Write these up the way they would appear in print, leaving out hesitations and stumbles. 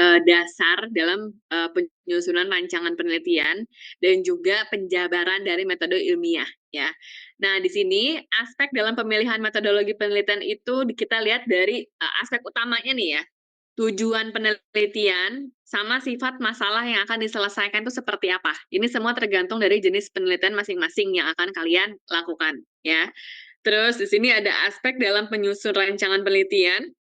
dasar dalam penyusunan rancangan penelitian dan juga penjabaran dari metode ilmiah ya. Nah, di sini aspek dalam pemilihan metodologi penelitian itu kita lihat dari aspek utamanya nih ya. Tujuan penelitian sama sifat masalah yang akan diselesaikan itu seperti apa. Ini semua tergantung dari jenis penelitian masing-masing yang akan kalian lakukan ya. Terus di sini ada aspek dalam penyusun rancangan penelitian.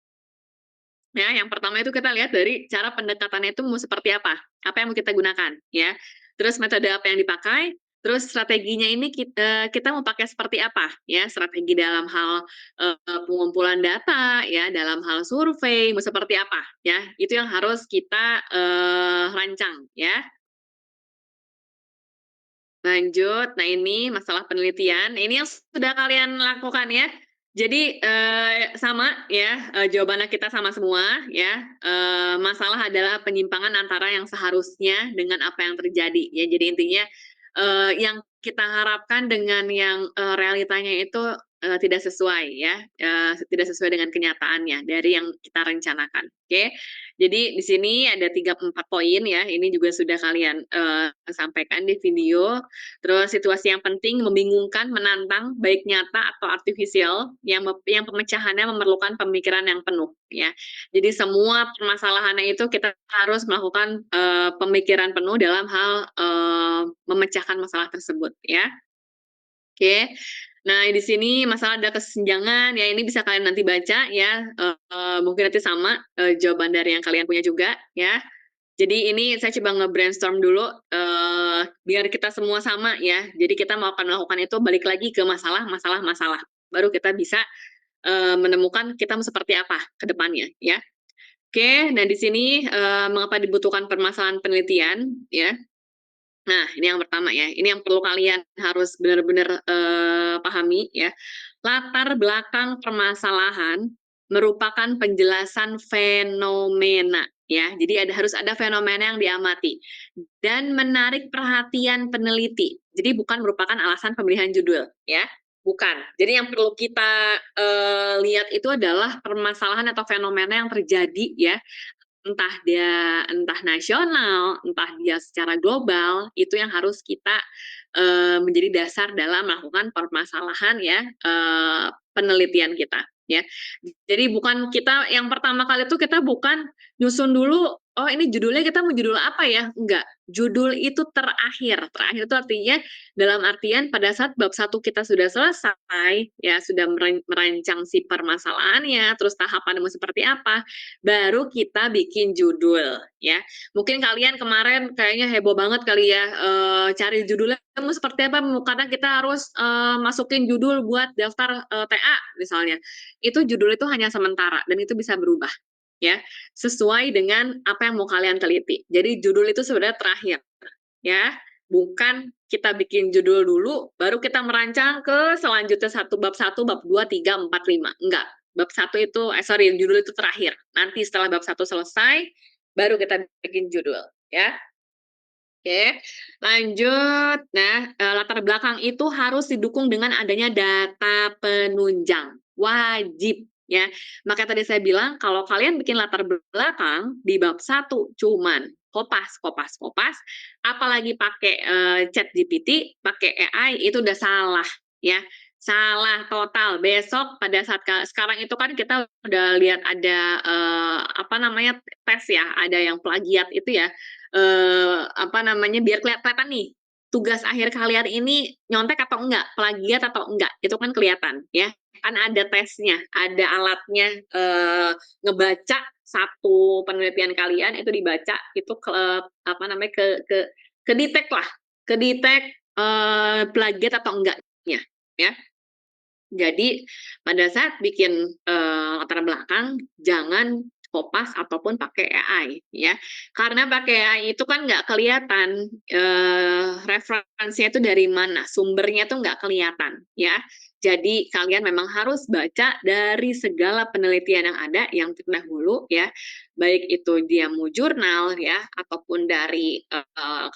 Ya, yang pertama itu kita lihat dari cara pendekatannya itu mau seperti apa yang mau kita gunakan, ya. Terus metode apa yang dipakai, terus strateginya ini kita mau pakai seperti apa, ya, strategi dalam hal pengumpulan data, ya, dalam hal survei, mau seperti apa, ya, itu yang harus kita rancang, ya. Lanjut, nah ini masalah penelitian, ini yang sudah kalian lakukan ya. Jadi sama ya, jawabannya kita sama semua ya. Masalah adalah penyimpangan antara yang seharusnya dengan apa yang terjadi ya. Jadi intinya yang kita harapkan dengan yang realitanya itu tidak sesuai ya, tidak sesuai dengan kenyataannya dari yang kita rencanakan. Oke, jadi di sini ada 3-4 poin ya. Ini juga sudah kalian sampaikan di video. Terus situasi yang penting, membingungkan, menantang, baik nyata atau artifisial, yang pemecahannya memerlukan pemikiran yang penuh, ya. Jadi semua permasalahannya itu kita harus melakukan pemikiran penuh dalam hal memecahkan masalah tersebut, ya. Oke. Nah, di sini masalah ada kesenjangan, ya ini bisa kalian nanti baca ya, mungkin nanti sama jawaban dari yang kalian punya juga, ya. Jadi ini saya coba nge-brainstorm dulu, biar kita semua sama ya. Jadi kita mau akan melakukan itu balik lagi ke masalah masalah masalah. Baru kita bisa, menemukan kita mau seperti apa ke depannya ya. Oke, nah di sini, mengapa dibutuhkan permasalahan penelitian ya. Nah, ini yang pertama ya, ini yang perlu kalian harus benar-benar, pahami ya. Latar belakang permasalahan merupakan penjelasan fenomena ya. Jadi harus ada fenomena yang diamati dan menarik perhatian peneliti. Jadi bukan merupakan alasan pemilihan judul ya, bukan. Jadi yang perlu kita, lihat itu adalah permasalahan atau fenomena yang terjadi ya, entah nasional, entah dia secara global, itu yang harus kita menjadi dasar dalam melakukan permasalahan ya, penelitian kita, ya. Jadi bukan kita yang pertama kali itu kita bukan nyusun dulu, "Oh ini judulnya kita mau judul apa ya?" Enggak, judul itu terakhir. Terakhir itu artinya dalam artian pada saat bab satu kita sudah selesai, ya sudah merancang si permasalahannya, terus tahapannya mau seperti apa, baru kita bikin judul, ya. Mungkin kalian kemarin kayaknya heboh banget kali ya, cari judulnya mau seperti apa, karena kita harus, masukin judul buat daftar, TA misalnya. Itu judul itu hanya sementara dan itu bisa berubah, ya, sesuai dengan apa yang mau kalian teliti. Jadi judul itu sebenarnya terakhir, ya, bukan kita bikin judul dulu, baru kita merancang ke selanjutnya bab satu, bab 2, 3, 4, 5, enggak. Bab satu itu judul itu terakhir. Nanti setelah bab satu selesai, baru kita bikin judul, ya. Oke, lanjut. Nah, latar belakang itu harus didukung dengan adanya data penunjang, wajib ya. Maka tadi saya bilang kalau kalian bikin latar belakang di bab satu cuman kopas kopas kopas, apalagi pakai, ChatGPT, pakai AI itu udah salah ya, salah total. Besok pada saat sekarang itu kan kita udah lihat ada, apa namanya, tes ya, ada yang plagiat itu ya, apa namanya, biar kelihatan nih, tugas akhir kalian ini nyontek atau enggak, plagiat atau enggak, itu kan kelihatan ya. Kan ada tesnya, ada alatnya, ngebaca satu penelitian kalian itu dibaca, itu apa namanya, kedetek lah, kedetek, plagiat atau enggaknya, ya. Jadi pada saat bikin, latar belakang, jangan kopas ataupun pakai AI ya. Karena pakai AI itu kan nggak kelihatan, referensinya itu dari mana, sumbernya tuh nggak kelihatan ya. Jadi kalian memang harus baca dari segala penelitian yang ada yang terdahulu ya, baik itu dia mau jurnal ya, ataupun dari,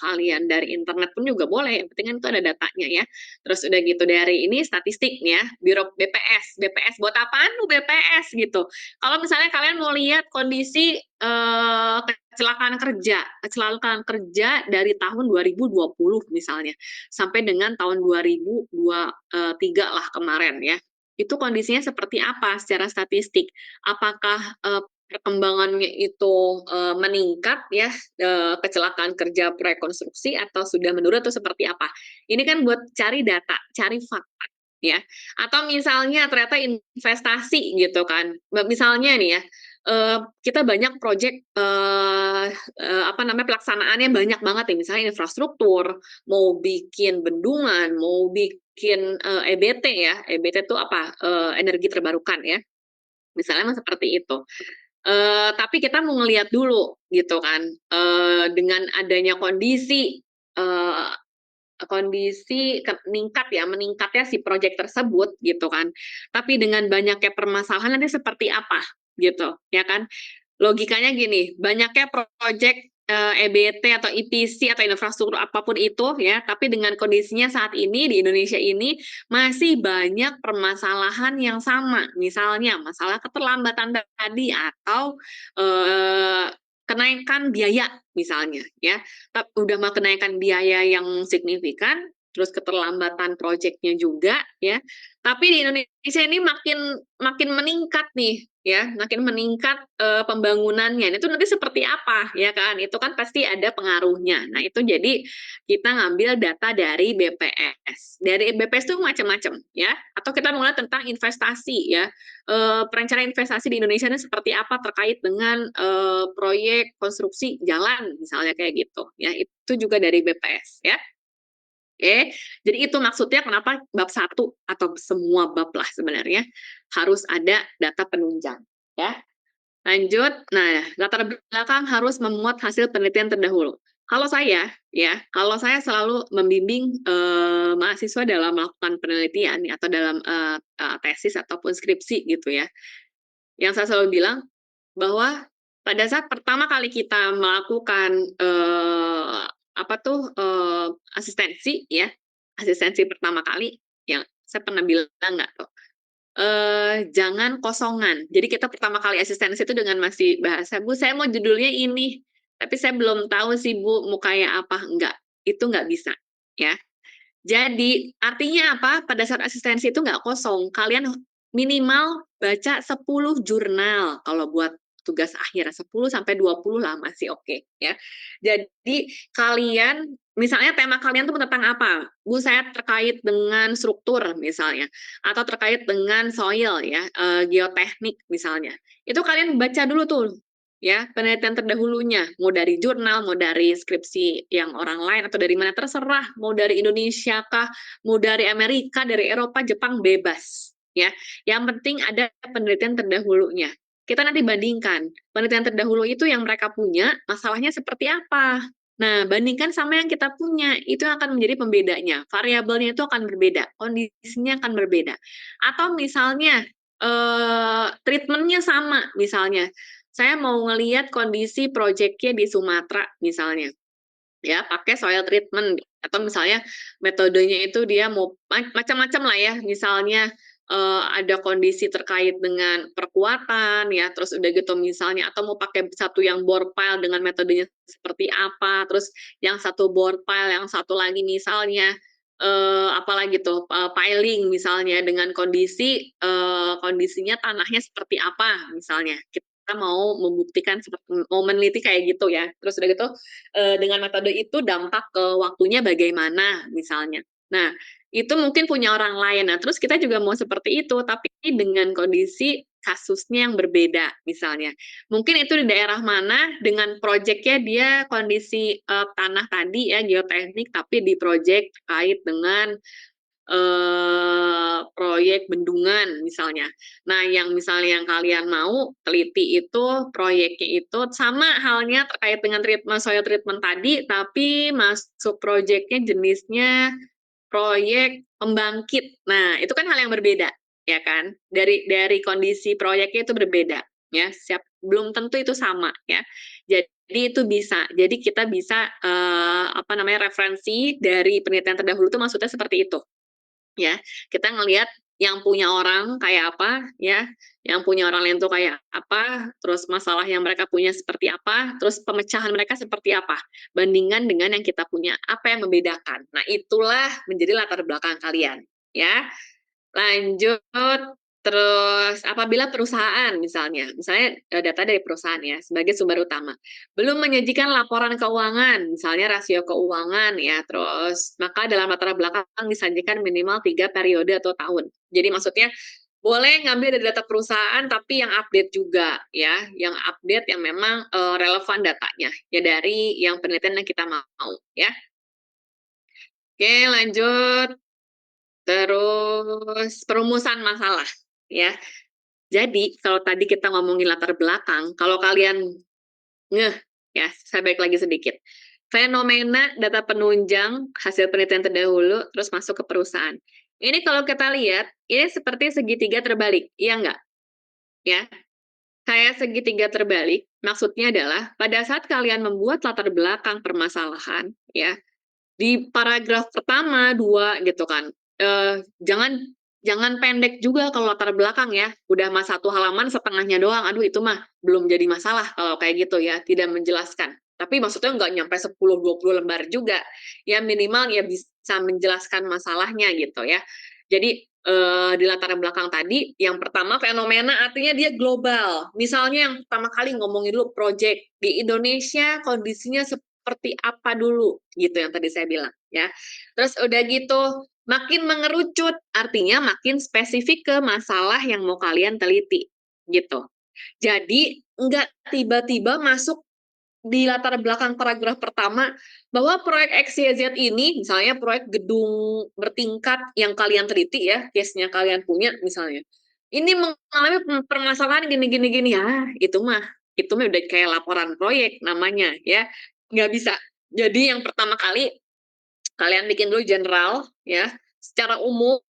kalian dari internet pun juga boleh, yang penting kan itu ada datanya ya. Terus udah gitu dari ini statistik nih ya, biro BPS. BPS buat apaan lu BPS gitu. Kalau misalnya kalian mau lihat kondisi kecelakaan kerja dari tahun 2020 misalnya, sampai dengan tahun 2023 lah kemarin ya. Itu kondisinya seperti apa secara statistik? Apakah, perkembangannya itu, meningkat ya, kecelakaan kerja proyek konstruksi atau sudah menurun atau seperti apa? Ini kan buat cari data, cari fakta ya. Atau misalnya ternyata investasi gitu kan, misalnya nih ya, kita banyak proyek, apa namanya, pelaksanaannya banyak banget nih, misalnya infrastruktur, mau bikin bendungan, mau bikin, EBT ya, EBT itu apa, energi terbarukan ya, misalnya seperti itu. Tapi kita mau ngelihat dulu gitu kan, dengan adanya eee, kondisi meningkatnya si proyek tersebut gitu kan. Tapi dengan banyaknya permasalahan nanti seperti apa gitu, ya kan. Logikanya gini, banyaknya proyek, EBT atau EPC atau infrastruktur apapun itu ya, tapi dengan kondisinya saat ini di Indonesia ini masih banyak permasalahan yang sama. Misalnya masalah keterlambatan tadi atau, kenaikan biaya misalnya ya. Udah mah kenaikan biaya yang signifikan, terus keterlambatan proyeknya juga ya, tapi di Indonesia ini makin makin meningkat nih ya, makin meningkat, pembangunannya. Itu nanti seperti apa ya kan, itu kan pasti ada pengaruhnya. Nah itu jadi kita ngambil data dari BPS. Dari BPS itu macam-macam ya, atau kita mulai tentang investasi ya, perencanaan investasi di Indonesia ini seperti apa terkait dengan, proyek konstruksi jalan misalnya kayak gitu ya, itu juga dari BPS ya. Oke, jadi itu maksudnya kenapa bab satu atau semua bab lah sebenarnya harus ada data penunjang ya. Lanjut, nah latar belakang harus memuat hasil penelitian terdahulu. Kalau saya selalu membimbing, mahasiswa dalam melakukan penelitian ya, atau dalam, tesis ataupun skripsi gitu ya. Yang saya selalu bilang bahwa pada saat pertama kali kita melakukan, apa tuh, asistensi ya, asistensi pertama kali, yang saya pernah bilang nggak tuh, jangan kosongan. Jadi kita pertama kali asistensi itu dengan masih bahasa, "Bu, saya mau judulnya ini, tapi saya belum tahu sih Bu, mau kayak apa." Enggak, itu nggak bisa, ya. Jadi, artinya apa? Pada saat asistensi itu nggak kosong, kalian minimal baca 10 jurnal kalau buat tugas akhir, 10 sampai 20 lah masih oke, ya. Jadi, kalian misalnya tema kalian tuh tentang apa? Bu, saya terkait dengan struktur misalnya, atau terkait dengan soil ya, geoteknik misalnya. Itu kalian baca dulu tuh ya, penelitian terdahulunya, mau dari jurnal, mau dari skripsi yang orang lain, atau dari mana, terserah, mau dari Indonesia kah, mau dari Amerika, dari Eropa, Jepang, bebas, ya. Yang penting ada penelitian terdahulunya. Kita nanti bandingkan, penelitian terdahulu itu yang mereka punya, masalahnya seperti apa. Nah, bandingkan sama yang kita punya, itu akan menjadi pembedanya. Variabelnya itu akan berbeda, kondisinya akan berbeda. Atau misalnya, treatment-nya sama, misalnya saya mau ngelihat kondisi proyeknya di Sumatera misalnya, ya pakai soil treatment atau misalnya metodenya itu dia mau macam-macam lah ya, misalnya, ada kondisi terkait dengan perkuatan ya, terus udah gitu misalnya atau mau pakai satu yang bore pile dengan metodenya seperti apa, terus yang satu bore pile, yang satu lagi misalnya, apalagi tuh, piling misalnya dengan kondisinya tanahnya seperti apa misalnya. Kita mau membuktikan mau meneliti kayak gitu ya. Terus udah gitu, dengan metode itu dampak ke waktunya bagaimana misalnya. Nah, itu mungkin punya orang lain. Nah, terus kita juga mau seperti itu, tapi dengan kondisi kasusnya yang berbeda misalnya. Mungkin itu di daerah mana dengan proyeknya dia kondisi, tanah tadi ya geoteknik, tapi di proyek terkait dengan proyek bendungan misalnya. Nah, yang misalnya yang kalian mau teliti itu proyeknya itu sama halnya terkait dengan soil treatment tadi, tapi masuk proyeknya jenisnya proyek pembangkit. Nah, itu kan hal yang berbeda, ya kan? Dari kondisi proyeknya itu berbeda, ya. Belum tentu itu sama, ya. Jadi itu bisa. Jadi kita bisa apa namanya referensi dari penelitian terdahulu itu maksudnya seperti itu. Ya, kita ngelihat yang punya orang kayak apa, ya, yang punya orang lain tuh kayak apa, terus masalah yang mereka punya seperti apa, terus pemecahan mereka seperti apa, bandingkan dengan yang kita punya, apa yang membedakan. Nah, itulah menjadi latar belakang kalian, ya. Lanjut, terus apabila perusahaan misalnya data dari perusahaan ya, sebagai sumber utama, belum menyajikan laporan keuangan, misalnya rasio keuangan ya, terus maka dalam latar belakang disajikan minimal 3 periode atau tahun. Jadi maksudnya boleh ngambil dari data perusahaan, tapi yang update juga ya, yang update yang memang relevan datanya, ya dari yang penelitian yang kita mau ya. Oke, lanjut. Terus perumusan masalah, ya. Jadi kalau tadi kita ngomongin latar belakang, kalau kalian ngeh, ya, saya balik lagi sedikit. Fenomena data penunjang hasil penelitian terdahulu, terus masuk ke perusahaan. Ini kalau kita lihat, ini seperti segitiga terbalik, iya nggak? Ya, kayak segitiga terbalik, maksudnya adalah pada saat kalian membuat latar belakang permasalahan, ya, di paragraf pertama, 2 gitu kan, jangan jangan pendek juga kalau latar belakang ya, udah mah 1 halaman setengahnya doang, aduh itu mah belum jadi masalah kalau kayak gitu ya, tidak menjelaskan. Tapi maksudnya nggak nyampe 10, 20 lembar juga, ya minimal ya bisa menjelaskan masalahnya gitu ya. Jadi, di latar belakang tadi, yang pertama fenomena artinya dia global. Misalnya yang pertama kali ngomongin dulu project, di Indonesia kondisinya seperti apa dulu, gitu yang tadi saya bilang, ya. Terus udah gitu, makin mengerucut, artinya makin spesifik ke masalah yang mau kalian teliti, gitu. Jadi, nggak tiba-tiba masuk di latar belakang paragraf pertama, bahwa proyek XYZ ini, misalnya proyek gedung bertingkat yang kalian teliti ya, case-nya kalian punya misalnya, ini mengalami permasalahan gini gini gini, itu mah udah kayak laporan proyek namanya ya, nggak bisa. Jadi yang pertama kali, kalian bikin dulu general ya, secara umum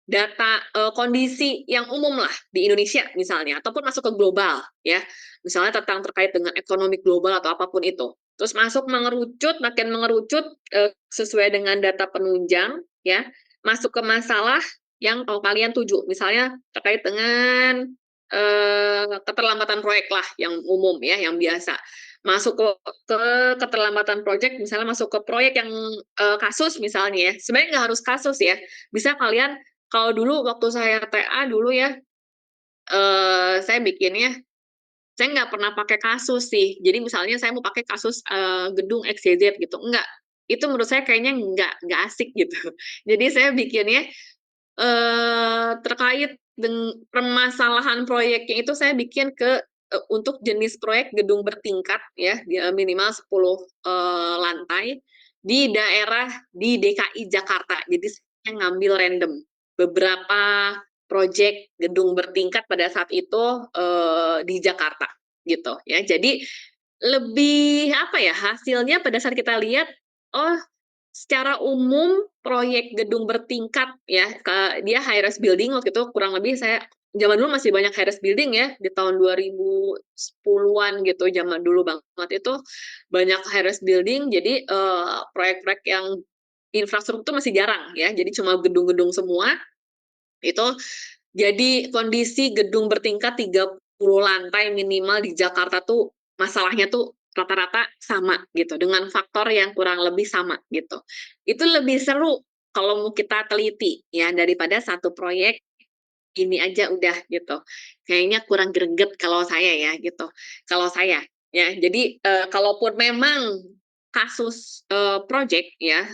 data, kondisi yang umum lah di Indonesia misalnya, ataupun masuk ke global ya, misalnya tentang terkait dengan ekonomi global atau apapun itu. Terus masuk mengerucut, makin mengerucut, sesuai dengan data penunjang ya, masuk ke masalah yang kalian tuju, misalnya terkait dengan, keterlambatan proyek lah yang umum ya, yang biasa. Masuk ke keterlambatan proyek, misalnya masuk ke proyek yang, kasus misalnya ya, sebenarnya nggak harus kasus ya, bisa kalian kalau dulu waktu saya TA dulu ya, saya bikinnya, saya nggak pernah pakai kasus sih. Jadi misalnya saya mau pakai kasus, gedung XYZ gitu, enggak. Itu menurut saya kayaknya nggak asik gitu. Jadi saya bikinnya, terkait permasalahan proyeknya itu saya bikin untuk jenis proyek gedung bertingkat ya, dia minimal 10, lantai di daerah di DKI Jakarta. Jadi saya ngambil random beberapa proyek gedung bertingkat pada saat itu, di Jakarta gitu ya. Jadi lebih apa ya, hasilnya pada saat kita lihat, oh secara umum proyek gedung bertingkat ya, dia high-rise building waktu itu kurang lebih saya zaman dulu masih banyak high-rise building ya, di tahun 2010-an gitu, zaman dulu banget itu banyak high-rise building, jadi, proyek-proyek yang infrastruktur masih jarang ya, jadi cuma gedung-gedung semua, itu jadi kondisi gedung bertingkat 30 lantai minimal di Jakarta tuh, masalahnya tuh rata-rata sama gitu, dengan faktor yang kurang lebih sama gitu. Itu lebih seru kalau mau kita teliti ya, daripada satu proyek ini aja udah gitu. Kayaknya kurang greget kalau saya ya gitu, kalau saya ya. Jadi, kalaupun memang kasus, project ya,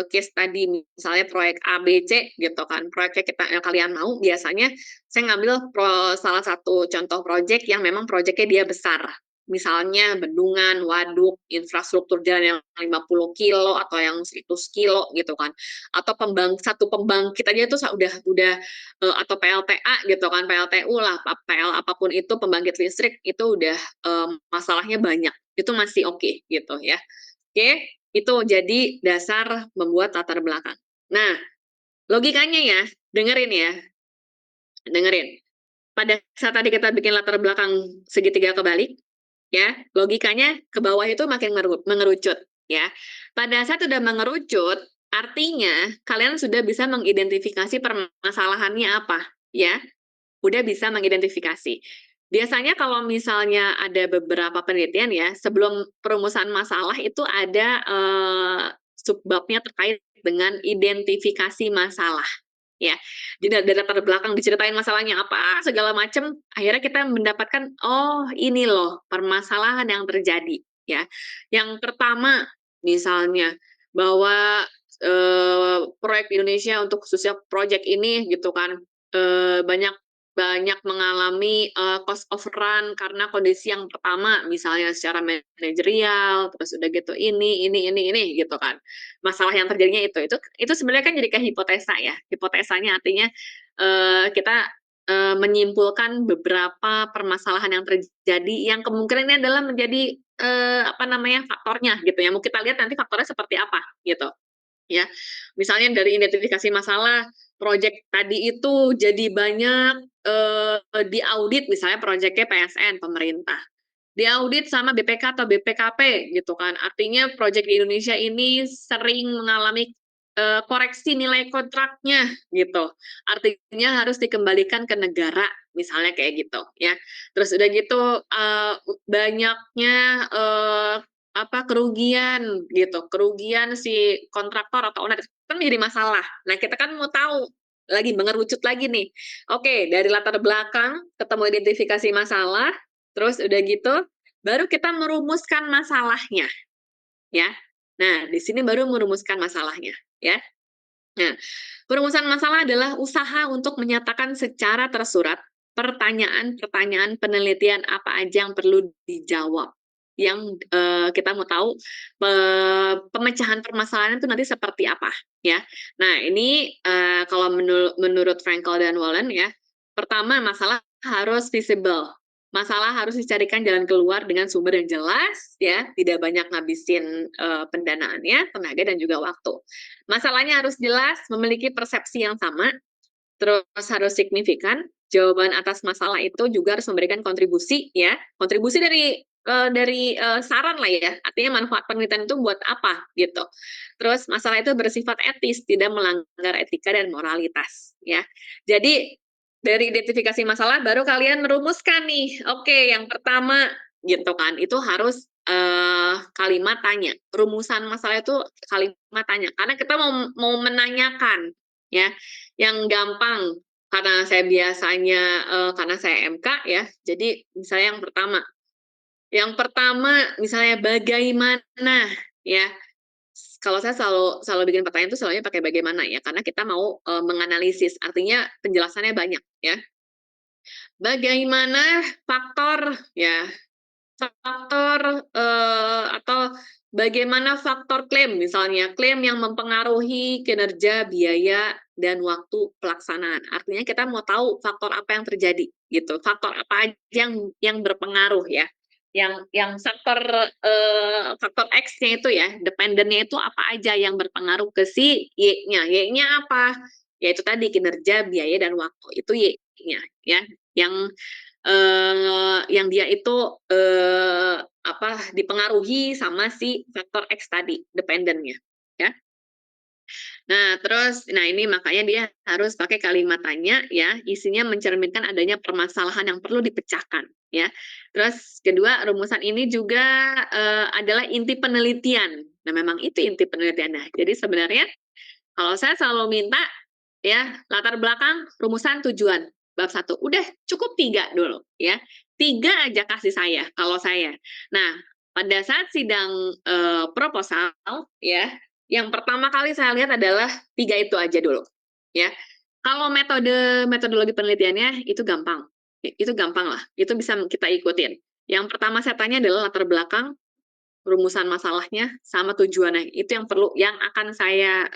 case tadi misalnya proyek A, B, C gitu kan, proyek yang kalian mau biasanya saya ngambil salah satu contoh project yang memang projeknya dia besar. Misalnya bendungan, waduk, infrastruktur jalan yang 50 kilo atau yang 100 kilo gitu kan. Atau satu pembangkit aja itu udah atau PLTA gitu kan, PLTU lah, PL apapun itu pembangkit listrik itu udah, masalahnya banyak, itu masih oke gitu ya. Oke, itu jadi dasar membuat latar belakang. Nah, logikanya ya, dengerin ya, dengerin. Pada saat tadi kita bikin latar belakang segitiga kebalik, ya, logikanya ke bawah itu makin mengerucut, ya. Pada saat udah mengerucut, Artinya kalian sudah bisa mengidentifikasi permasalahannya apa, ya. Udah bisa mengidentifikasi. Biasanya kalau misalnya ada beberapa penelitian ya, sebelum perumusan masalah itu ada, subbabnya terkait dengan identifikasi masalah, ya. Jadi dari latar belakang diceritain masalahnya apa, segala macam, akhirnya kita mendapatkan, "Oh, ini loh permasalahan yang terjadi," ya. Yang pertama, misalnya bahwa, proyek di Indonesia untuk khususnya proyek ini gitu kan, banyak banyak mengalami, cost of run karena kondisi yang pertama, misalnya secara manajerial, terus udah gitu ini, gitu kan. Masalah yang terjadinya itu sebenarnya kan jadi kayak hipotesa ya. Hipotesanya artinya, kita, menyimpulkan beberapa permasalahan yang terjadi yang kemungkinannya adalah menjadi, apa namanya, faktornya gitu ya, mau kita lihat nanti faktornya seperti apa, gitu. Ya, misalnya dari identifikasi masalah, project tadi itu jadi banyak, diaudit misalnya projeknya PSN, pemerintah. Diaudit sama BPK atau BPKP gitu kan. Artinya proyek di Indonesia ini sering mengalami, koreksi nilai kontraknya gitu. Artinya harus dikembalikan ke negara, misalnya kayak gitu ya. Terus udah gitu, banyaknya, apa, kerugian gitu, kerugian si kontraktor atau owner, kan menjadi masalah. Nah, kita kan mau tahu, lagi mengerucut lagi nih. Oke, dari latar belakang, ketemu identifikasi masalah, terus udah gitu, baru kita merumuskan masalahnya, ya. Nah, di sini baru merumuskan masalahnya, ya. Nah, perumusan masalah adalah usaha untuk menyatakan secara tersurat pertanyaan-pertanyaan penelitian apa aja yang perlu dijawab. Yang kita mau tahu pemecahan permasalahan itu nanti seperti apa, ya. Nah, ini kalau menurut Frankel dan Wallen ya, pertama masalah harus visible. Masalah harus dicarikan jalan keluar dengan sumber yang jelas, ya, tidak banyak ngabisin pendanaannya, tenaga dan juga waktu. Masalahnya harus jelas, memiliki persepsi yang sama, terus harus signifikan, jawaban atas masalah itu juga harus memberikan kontribusi ya, kontribusi dari saran lah ya, artinya manfaat penelitian itu buat apa gitu. Terus masalah itu bersifat etis, tidak melanggar etika dan moralitas ya. Jadi dari identifikasi masalah baru kalian merumuskan nih, oke yang pertama gitu kan, itu harus, kalimat tanya, rumusan masalah itu kalimat tanya, karena kita mau mau menanyakan ya, yang gampang, karena saya biasanya, karena saya MK ya, jadi misalnya yang pertama misalnya bagaimana ya, kalau saya selalu selalu bikin pertanyaan itu selalunya pakai bagaimana ya, karena kita mau, menganalisis, artinya penjelasannya banyak ya. Bagaimana faktor ya, faktor, atau bagaimana faktor klaim misalnya, klaim yang mempengaruhi kinerja, biaya, dan waktu pelaksanaan. Artinya kita mau tahu faktor apa yang terjadi gitu, faktor apa aja yang berpengaruh ya. Yang faktor X-nya itu ya, dependen-nya itu apa aja yang berpengaruh ke si Y-nya. Y-nya apa? Ya itu tadi kinerja, biaya, dan waktu, itu Y-nya ya. Yang dia itu, apa, dipengaruhi sama si faktor X tadi, dependennya, ya. Nah, ini makanya dia harus pakai kalimat tanya ya, isinya mencerminkan adanya permasalahan yang perlu dipecahkan, ya. Terus kedua, rumusan ini juga, adalah inti penelitian. Nah, memang itu inti penelitiannya. Jadi sebenarnya kalau saya selalu minta ya, latar belakang, rumusan, tujuan, bab satu. Udah cukup 3 dulu ya. 3 aja kasih saya, kalau saya. Nah, pada saat sidang, proposal ya, yang pertama kali saya lihat adalah 3 itu aja dulu, ya. Kalau metodologi penelitiannya itu gampang, itu gampang lah, itu bisa kita ikutin. Yang pertama saya tanya adalah latar belakang, rumusan masalahnya, sama tujuannya. Itu yang perlu yang akan saya,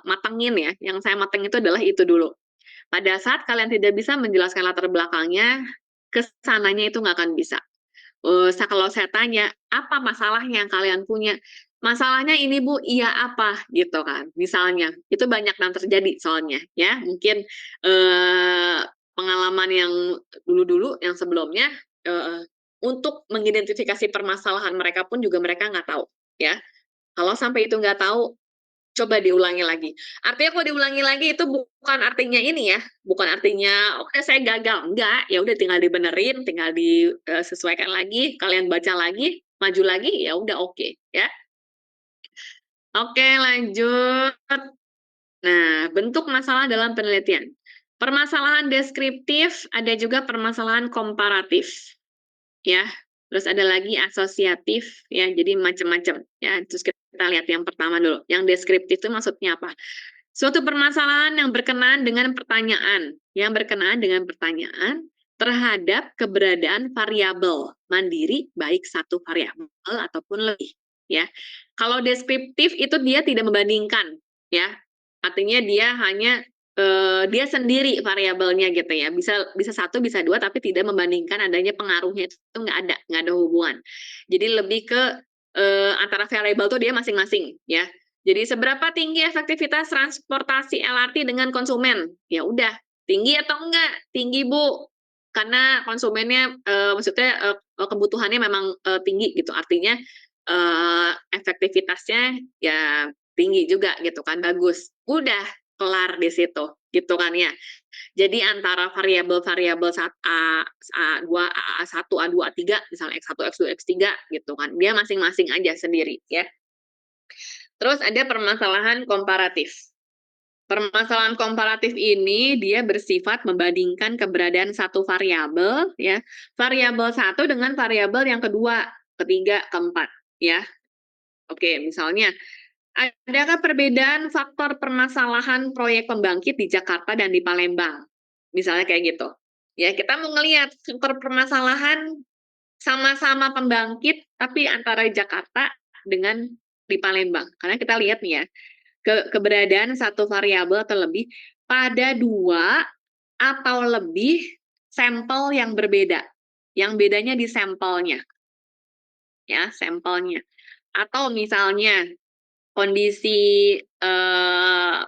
matengin ya, yang saya mateng itu adalah itu dulu. Pada saat kalian tidak bisa menjelaskan latar belakangnya, kesananya itu nggak akan bisa. Kalau saya tanya, "Apa masalahnya yang kalian punya?" "Masalahnya ini Bu," "Iya apa?" Gitu kan, misalnya. Itu banyak yang terjadi soalnya ya, mungkin, pengalaman yang dulu-dulu, yang sebelumnya, untuk mengidentifikasi permasalahan mereka pun juga mereka nggak tahu, ya. Kalau sampai itu nggak tahu, coba diulangi lagi. Artinya kalau diulangi lagi itu bukan artinya ini ya, bukan artinya, "Oke saya gagal." Enggak, ya udah tinggal dibenerin, tinggal sesuaikan lagi, kalian baca lagi, maju lagi, ya udah oke, ya. Oke lanjut. Nah, bentuk masalah dalam penelitian. Permasalahan deskriptif, ada juga permasalahan komparatif, ya. Terus ada lagi asosiatif, ya, jadi macam-macam, ya. Terus kita lihat yang pertama dulu, yang deskriptif itu maksudnya apa? Suatu permasalahan yang berkenaan dengan pertanyaan terhadap keberadaan variabel mandiri, baik satu variabel ataupun lebih, ya. Kalau deskriptif itu dia tidak membandingkan, ya. Artinya dia hanya dia sendiri variabelnya gitu ya. Bisa bisa satu, bisa dua, tapi tidak membandingkan adanya pengaruhnya itu nggak ada hubungan. Jadi lebih ke antara variabel tuh dia masing-masing, ya. Jadi seberapa tinggi efektivitas transportasi LRT dengan konsumen? Ya udah, tinggi atau enggak? Tinggi, Bu. Karena konsumennya, maksudnya, kebutuhannya memang, tinggi gitu. Artinya, efektivitasnya ya tinggi juga gitu kan, bagus. Udah, kelar di situ, gitu kan ya. Jadi antara variabel-variabel A2, A1, A2, A3, misalnya X1, X2, X3 gitu kan, dia masing-masing aja sendiri ya. Terus ada permasalahan komparatif. Permasalahan komparatif ini dia bersifat membandingkan keberadaan satu variabel ya, variabel satu dengan variabel yang kedua, ketiga, keempat ya. Oke, misalnya adakah perbedaan faktor permasalahan proyek pembangkit di Jakarta dan di Palembang? Misalnya kayak gitu. Ya, kita mau ngelihat faktor permasalahan sama-sama pembangkit tapi antara Jakarta dengan di Palembang. Karena kita lihat nih ya, keberadaan satu variabel atau lebih pada dua atau lebih sampel yang berbeda. Yang bedanya di sampelnya, ya, sampelnya. Atau misalnya kondisi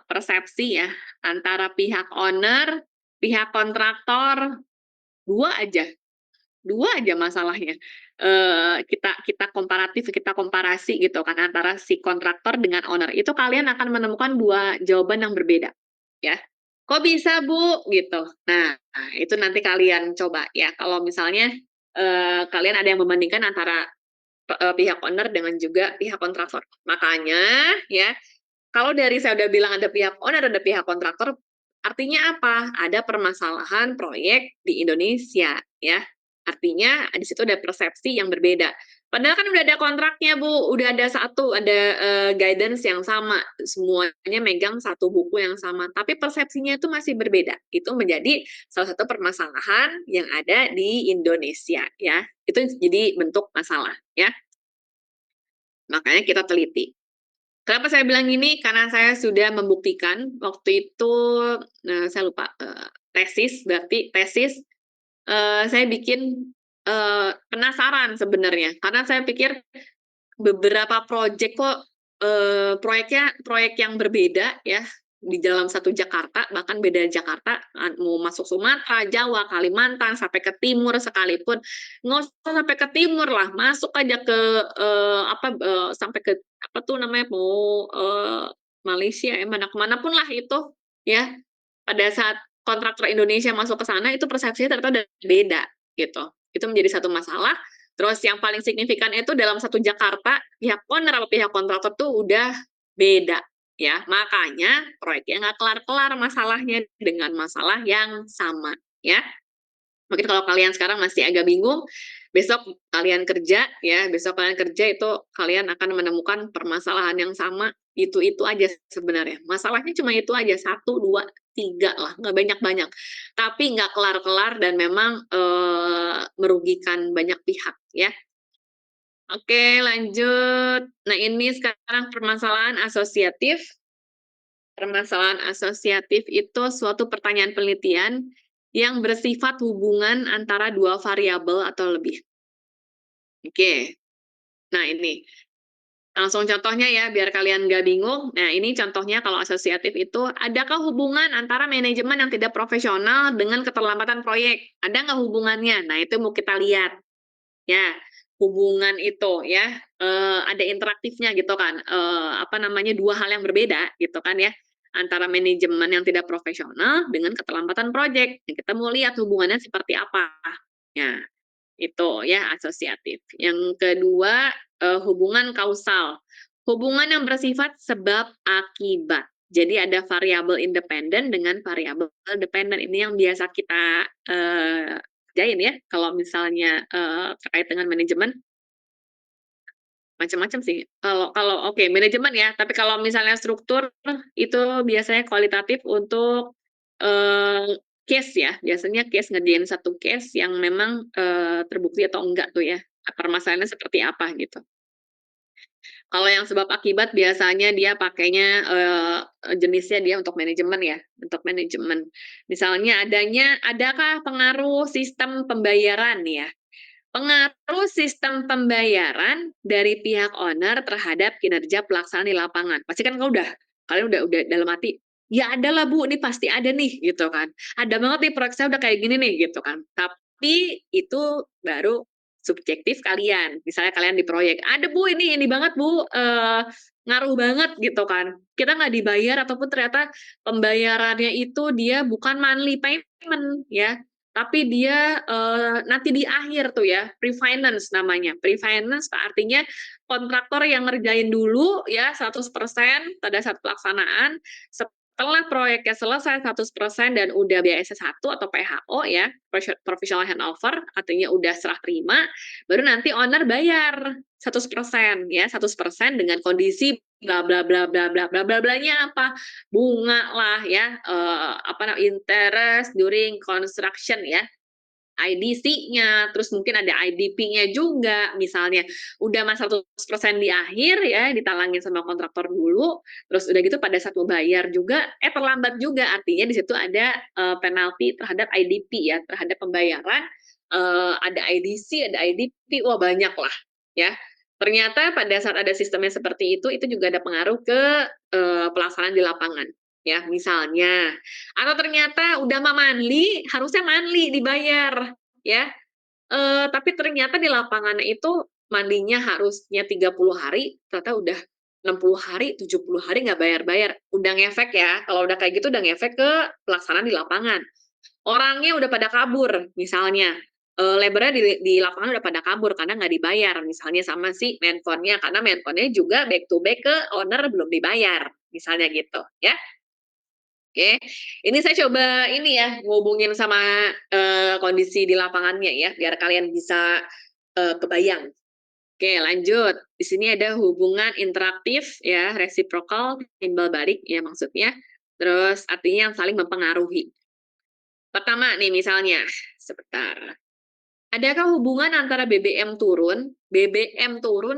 persepsi ya antara pihak owner, pihak kontraktor, dua aja masalahnya. Kita komparatif, kita komparasi gitu kan antara si kontraktor dengan owner. Itu kalian akan menemukan dua jawaban yang berbeda, ya. "Kok bisa, Bu?" Gitu. Nah, itu nanti kalian coba ya, kalau misalnya, kalian ada yang membandingkan antara, pihak owner dengan juga pihak kontraktor. Makanya ya, kalau dari saya udah bilang ada pihak owner, ada pihak kontraktor, artinya apa? Ada permasalahan proyek di Indonesia, ya. Artinya di situ ada persepsi yang berbeda. Padahal kan udah ada kontraknya, Bu, udah ada guidance yang sama, semuanya megang satu buku yang sama, tapi persepsinya itu masih berbeda. Itu menjadi salah satu permasalahan yang ada di Indonesia, ya. Itu jadi bentuk masalah, ya. Makanya kita teliti. Kenapa saya bilang ini? Karena saya sudah membuktikan waktu itu, saya lupa, tesis, saya bikin, penasaran sebenarnya, karena saya pikir beberapa proyeknya proyek yang berbeda ya, di dalam satu Jakarta, bahkan beda Jakarta, mau masuk Sumatera, Jawa, Kalimantan, sampai ke timur sekalipun, nggak usah sampai ke timur lah, masuk aja ke, sampai ke apa tuh namanya, mau, Malaysia ya, mana pun lah itu, ya. Pada saat kontraktor Indonesia masuk ke sana, itu persepsinya ternyata udah beda, gitu. Itu menjadi satu masalah. Terus yang paling signifikan itu dalam satu Jakarta, pihak owner atau pihak kontraktor tuh udah beda, ya. Makanya proyeknya nggak kelar-kelar masalahnya dengan masalah yang sama, ya. Mungkin kalau kalian sekarang masih agak bingung, besok kalian kerja itu kalian akan menemukan permasalahan yang sama, itu aja sebenarnya. Masalahnya cuma itu aja, satu, dua, tiga lah, nggak banyak-banyak. Tapi nggak kelar-kelar dan memang, merugikan banyak pihak, ya. Oke, lanjut. Nah, ini sekarang permasalahan asosiatif. Permasalahan asosiatif itu suatu pertanyaan penelitian yang bersifat hubungan antara dua variabel atau lebih. Oke. Nah, ini langsung contohnya ya, biar kalian nggak bingung. Nah, ini contohnya kalau asosiatif itu, adakah hubungan antara manajemen yang tidak profesional dengan keterlambatan proyek? Ada nggak hubungannya? Nah, itu mau kita lihat. Ya, hubungan itu ya, ada interaktifnya gitu kan, apa namanya, 2 hal yang berbeda gitu kan ya, antara manajemen yang tidak profesional dengan keterlambatan project. Nah, kita mau lihat hubungannya seperti apa. Ya, itu ya asosiatif. Yang kedua, hubungan kausal. Hubungan yang bersifat sebab akibat. Jadi ada variabel independen dengan variabel dependen. Ini yang biasa kita kerjain ya kalau misalnya terkait dengan manajemen. Macam-macam sih. Kalau kalau oke, manajemen ya, tapi kalau misalnya struktur itu biasanya kualitatif untuk case ya. Biasanya case ngerjain satu case yang memang terbukti atau enggak tuh ya. Permasalahannya seperti apa gitu. Kalau yang sebab akibat biasanya dia pakainya jenisnya dia untuk manajemen ya, untuk manajemen. Misalnya adakah pengaruh sistem pembayaran ya? Pengaruh sistem pembayaran dari pihak owner terhadap kinerja pelaksanaan di lapangan. Pasti kan kalian udah dalam hati, "Ya ada lah Bu, ini pasti ada nih," gitu kan. "Ada banget nih proyek saya udah kayak gini nih," gitu kan. Tapi itu baru subjektif kalian. Misalnya kalian di proyek, "Ada Bu, ini banget Bu, ngaruh banget," gitu kan. Kita nggak dibayar ataupun ternyata pembayarannya itu dia bukan monthly payment ya, tapi dia, nanti di akhir tuh ya, pre-finance namanya. Pre-finance artinya kontraktor yang ngerjain dulu ya 100% pada saat pelaksanaan, setelah proyeknya selesai 100% dan udah BSS 1 atau PHO ya, Provisional Handover, artinya udah serah terima, baru nanti owner bayar 100% ya, 100% dengan kondisi bla bla bla bla bla bla bla blanya apa, bunga lah ya, apa namanya, interest during construction ya, IDC-nya, terus mungkin ada IDP-nya juga misalnya. Udah mas 100% di akhir ya, ditalangin sama kontraktor dulu, terus udah gitu pada saat mau bayar juga, terlambat juga. Artinya di situ ada penalti terhadap IDP ya, terhadap pembayaran, ada IDC, ada IDP, wah banyak lah ya. Ternyata pada saat ada sistemnya seperti itu juga ada pengaruh ke pelaksanaan di lapangan. Ya, misalnya atau ternyata udah mah monthly, harusnya monthly dibayar, ya, tapi ternyata di lapangannya itu mandinya harusnya 30 hari, ternyata udah 60 hari, 70 hari nggak bayar-bayar. Udah ngefek ya, kalau udah kayak gitu udah ngefek ke pelaksanaan di lapangan. Orangnya udah pada kabur misalnya, labor-nya di lapangan udah pada kabur karena nggak dibayar, misalnya sama si Menkonnya, karena Menkonnya juga back to back ke owner belum dibayar, misalnya gitu, ya. Oke, ini saya coba ini ya, ngubungin sama, kondisi di lapangannya ya, biar kalian bisa, kebayang. Oke lanjut, di sini ada hubungan interaktif ya, reciprocal, timbal balik ya maksudnya, terus artinya yang saling mempengaruhi. Pertama nih misalnya, sebentar, adakah hubungan antara BBM turun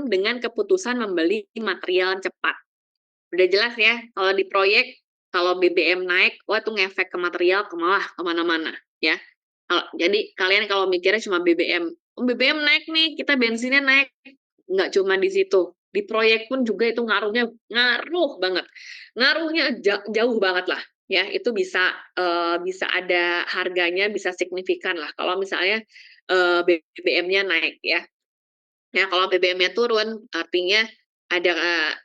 dengan keputusan membeli material cepat? Udah jelas ya, kalau di proyek, kalau BBM naik, wah itu ngefek ke material, ke mana-mana, ya. Jadi kalian kalau mikirnya cuma BBM, "Oh BBM naik nih, kita bensinnya naik." Nggak cuma di situ, di proyek pun juga itu ngaruh banget. Ngaruhnya jauh banget lah, ya. Itu bisa, bisa ada harganya, bisa signifikan lah kalau misalnya, BBM-nya naik, ya. Ya, kalau BBM-nya turun, artinya ada,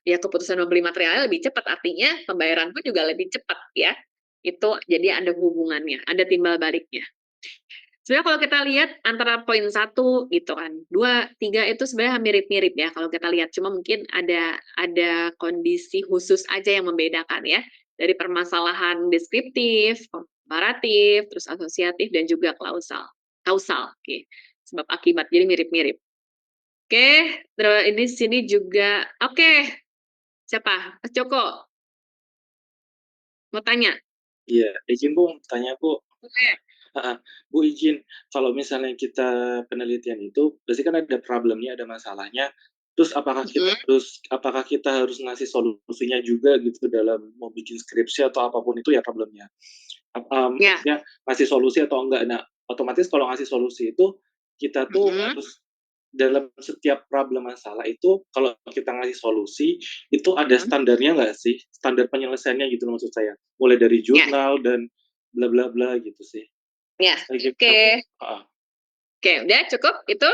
ya keputusan membeli materialnya lebih cepat, artinya pembayaran pun juga lebih cepat ya. Itu jadi ada hubungannya, ada timbal baliknya. Sebenarnya kalau kita lihat antara poin 1 gitu kan, 2, 3 itu sebenarnya mirip-mirip ya kalau kita lihat, cuma mungkin ada kondisi khusus aja yang membedakan ya, dari permasalahan deskriptif, komparatif, terus asosiatif dan juga kausal, oke, sebab akibat, jadi mirip-mirip. Oke, terus ini sini juga oke, siapa? Mas Joko, mau tanya? Iya, izin Bu, tanya Bu. Boleh. Heeh. Bu izin, kalau misalnya kita penelitian itu, berarti kan ada problemnya, ada masalahnya, terus Mhm, apakah kita harus ngasih solusinya juga gitu dalam mau bikin skripsi atau apapun itu ya problemnya? ya, Maksudnya ngasih solusi atau enggak. Nah, otomatis kalau ngasih solusi itu, kita tuh mhm, harus dalam setiap problem masalah itu, kalau kita ngasih solusi, itu ada mhm, standarnya nggak sih? Standar penyelesaiannya gitu loh maksud saya. Mulai dari ya, jurnal dan bla bla bla gitu sih. ya, Kayak oke. gitu. Heeh. Oke, udah cukup itu?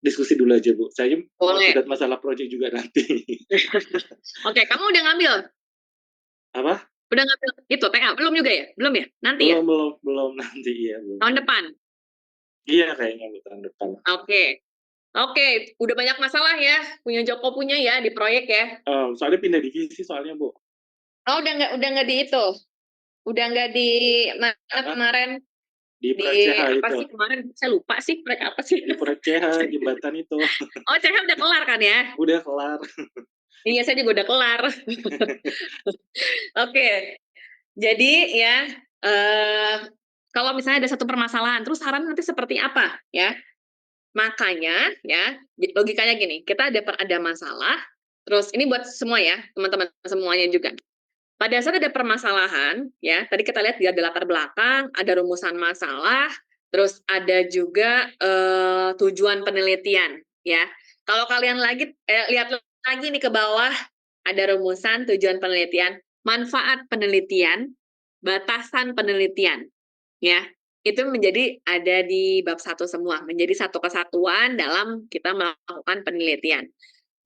Diskusi dulu aja, Bu. Saya mau Boleh. curhat masalah project juga nanti. Oke, kamu udah ngambil? Apa? Udah ngambil itu TA? Belum juga ya? Belum ya? Nanti ya? Belum belum belum, nanti, iya, belum. Tahun depan? Iya, kayaknya Bu, tahun depan. Oke. Oke, udah banyak masalah ya, punya Joko punya ya di proyek ya? Soalnya pindah divisi soalnya, Bu. Oh, udah nggak di itu? Udah nggak di mana Heeh, kemarin? di proyek Di CH apa itu. sih kemarin? Saya lupa sih proyek apa sih? Di proyek CH, jembatan itu. Oh, CH udah kelar kan ya? Udah kelar. Iya, saya juga udah kelar. Oke, jadi ya, eee, kalau misalnya ada satu permasalahan, terus saran nanti seperti apa ya? Makanya ya, logikanya gini, kita ada masalah, terus ini buat semua ya, teman-teman semuanya juga. Pada saat ada permasalahan, ya, tadi kita lihat dia ada latar belakang, ada rumusan masalah, terus ada juga, tujuan penelitian, ya. Kalau kalian lihat lagi nih ke bawah, ada rumusan, tujuan penelitian, manfaat penelitian, batasan penelitian, ya. Itu menjadi ada di bab 1 semua, menjadi satu kesatuan dalam kita melakukan penelitian.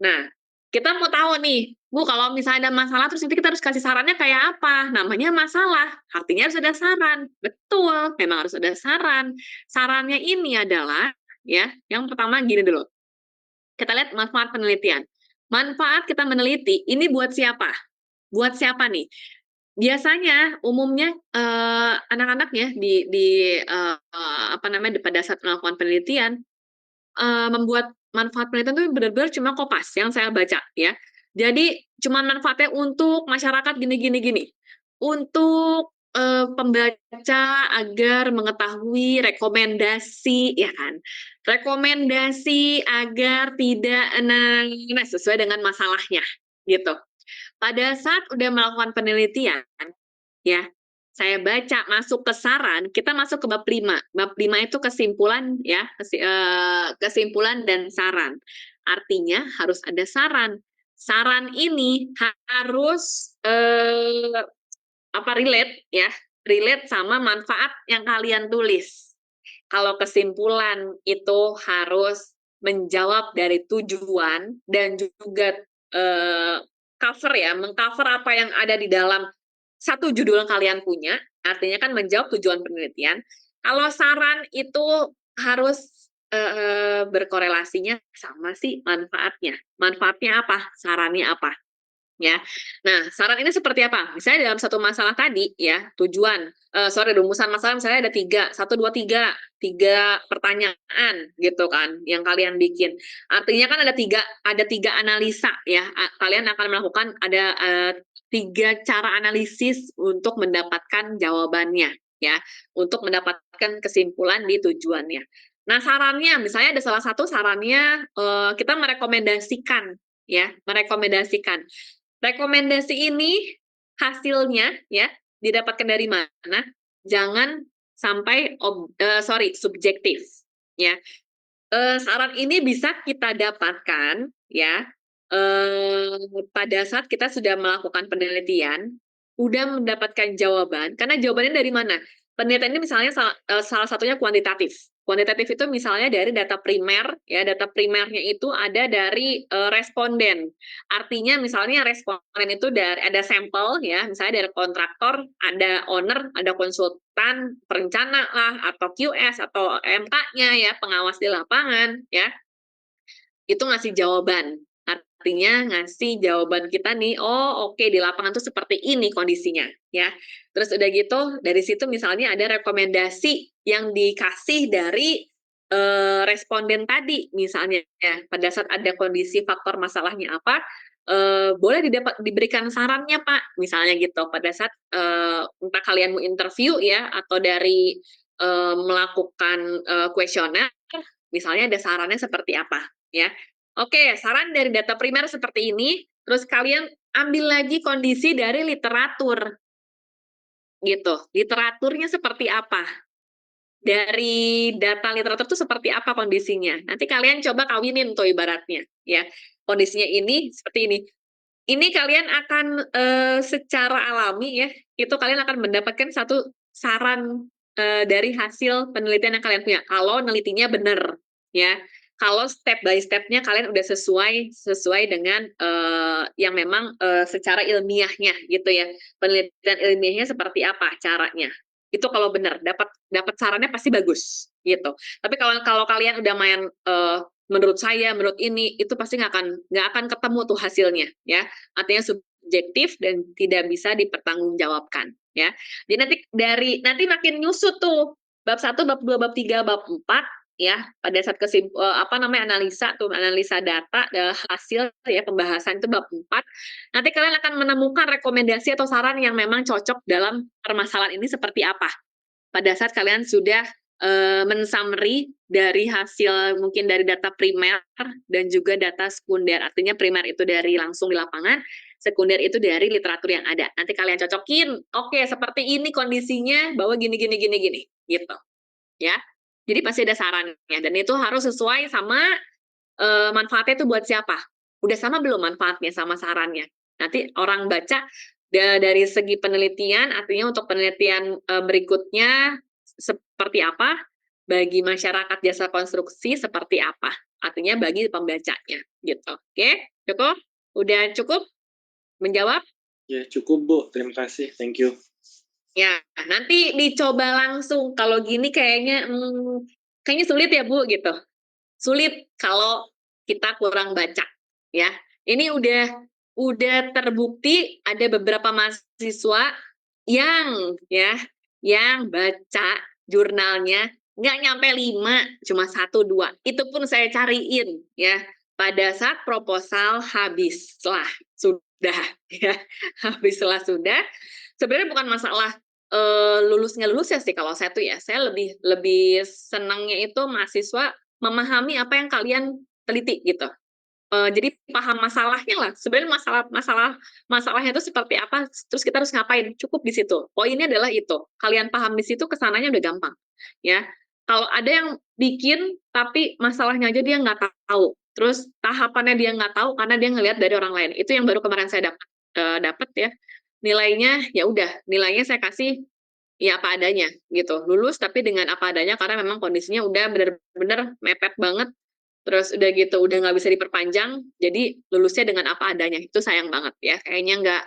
Nah, kita mau tahu nih, Bu, kalau misalnya ada masalah terus nanti kita harus kasih sarannya kayak apa? Namanya masalah, artinya harus ada saran. Betul, memang harus ada saran. Sarannya ini adalah, ya, yang pertama gini dulu. Kita lihat manfaat penelitian. Manfaat kita meneliti, ini buat siapa? Buat siapa nih? Biasanya umumnya anak-anak ya apa namanya pada saat melakukan penelitian membuat manfaat penelitian itu benar-benar cuma kopas yang saya baca ya. Jadi cuma manfaatnya untuk masyarakat gini gini gini. Untuk pembaca agar mengetahui rekomendasi ya kan. Rekomendasi agar tidak sesuai dengan masalahnya gitu. Pada saat udah melakukan penelitian ya, saya baca masuk ke saran, kita masuk ke bab 5. Bab 5 itu kesimpulan ya, kesimpulan dan saran. Artinya harus ada saran. Saran ini harus relate ya, relate sama manfaat yang kalian tulis. Kalau kesimpulan itu harus menjawab dari tujuan dan juga cover ya, mengcover apa yang ada di dalam satu judul yang kalian punya, artinya kan menjawab tujuan penelitian. Kalau saran itu harus berkorelasinya sama si manfaatnya. Manfaatnya apa? Sarannya apa? Ya. Nah, saran ini seperti apa? Misalnya dalam satu masalah tadi ya, rumusan masalah misalnya ada 3, 1, 2, 3 pertanyaan gitu kan yang kalian bikin. Artinya kan ada tiga analisa ya. Kalian akan melakukan ada 3 cara analisis untuk mendapatkan jawabannya ya, untuk mendapatkan kesimpulan di tujuannya. Nah, sarannya misalnya ada salah satu sarannya kita merekomendasikan ya, merekomendasikan. Rekomendasi ini hasilnya ya didapatkan dari mana? Jangan sampai subjektif ya. Saran ini bisa kita dapatkan ya pada saat kita sudah melakukan penelitian, udah mendapatkan jawaban, karena jawabannya dari mana? Penelitian ini misalnya salah satunya kuantitatif. Kuantitatif itu misalnya dari data primer, ya data primernya itu ada dari responden. Artinya misalnya responden itu ada sampel, ya misalnya dari kontraktor, ada owner, ada konsultan, perencana lah, atau QS atau MK-nya ya pengawas di lapangan, ya itu ngasih jawaban. Artinya ngasih jawaban kita nih, oh oke, di lapangan tuh seperti ini kondisinya ya. Terus udah gitu dari situ misalnya ada rekomendasi yang dikasih dari responden tadi misalnya ya. Pada saat ada kondisi faktor masalahnya apa, boleh diberikan sarannya Pak, misalnya gitu. Pada saat entah kalian mau interview ya atau dari melakukan kuesioner, misalnya ada sarannya seperti apa ya. Oke, saran dari data primer seperti ini, terus kalian ambil lagi kondisi dari literatur, gitu. Literaturnya seperti apa? Dari data literatur itu seperti apa kondisinya? Nanti kalian coba kawinin tuh ibaratnya, ya. Kondisinya ini seperti ini. Ini kalian akan secara alami ya, itu kalian akan mendapatkan satu saran dari hasil penelitian yang kalian punya. Kalau nelitinya benar, ya. kalau step by step-nya kalian udah sesuai dengan yang memang secara ilmiahnya gitu ya. Penelitian ilmiahnya seperti apa caranya. Itu kalau benar dapat sarannya pasti bagus gitu. Tapi kalau kalau kalian udah main menurut saya, menurut ini itu pasti nggak akan ketemu tuh hasilnya ya. Artinya subjektif dan tidak bisa dipertanggungjawabkan ya. Jadi nanti makin nyusut tuh bab 1, bab 2, bab 3, bab 4 ya pada saat analisa data hasil ya pembahasan itu bab 4 nanti kalian akan menemukan rekomendasi atau saran yang memang cocok dalam permasalahan ini seperti apa pada saat kalian sudah mensummary dari hasil mungkin dari data primer dan juga data sekunder artinya primer itu dari langsung di lapangan sekunder itu dari literatur yang ada nanti kalian cocokin oke seperti ini kondisinya bahwa gini gitu ya. Jadi pasti ada sarannya dan itu harus sesuai sama manfaatnya itu buat siapa. Udah sama belum manfaatnya sama sarannya. Nanti orang baca dari segi penelitian, artinya untuk penelitian berikutnya seperti apa, bagi masyarakat jasa konstruksi seperti apa, artinya bagi pembacanya, gitu. Oke, cukup? Udah cukup menjawab? Ya cukup Bu, terima kasih, thank you. Ya, nanti dicoba langsung. Kalau gini kayaknya sulit ya Bu gitu. Sulit kalau kita kurang baca ya. Ini udah terbukti ada beberapa mahasiswa yang baca jurnalnya nggak nyampe 5, cuma 1 2. Itu pun saya cariin ya. Pada saat proposal habislah sudah ya. Habislah sudah. Sebenarnya bukan masalah lulus nggak lulus ya sih kalau saya tuh ya. Saya lebih senangnya itu mahasiswa memahami apa yang kalian teliti gitu. Jadi paham masalahnya lah. Sebenarnya masalahnya itu seperti apa, terus kita harus ngapain, cukup di situ. Poinnya adalah itu. Kalian paham di situ, kesananya udah gampang. Ya. Kalau ada yang bikin, tapi masalahnya aja dia nggak tahu. Terus tahapannya dia nggak tahu karena dia ngelihat dari orang lain. Itu yang baru kemarin saya dapat ya. Nilainya ya udah, nilainya saya kasih ya apa adanya gitu. Lulus tapi dengan apa adanya karena memang kondisinya udah bener-bener mepet banget. Terus udah gitu udah nggak bisa diperpanjang, jadi lulusnya dengan apa adanya. Itu sayang banget ya. Kayaknya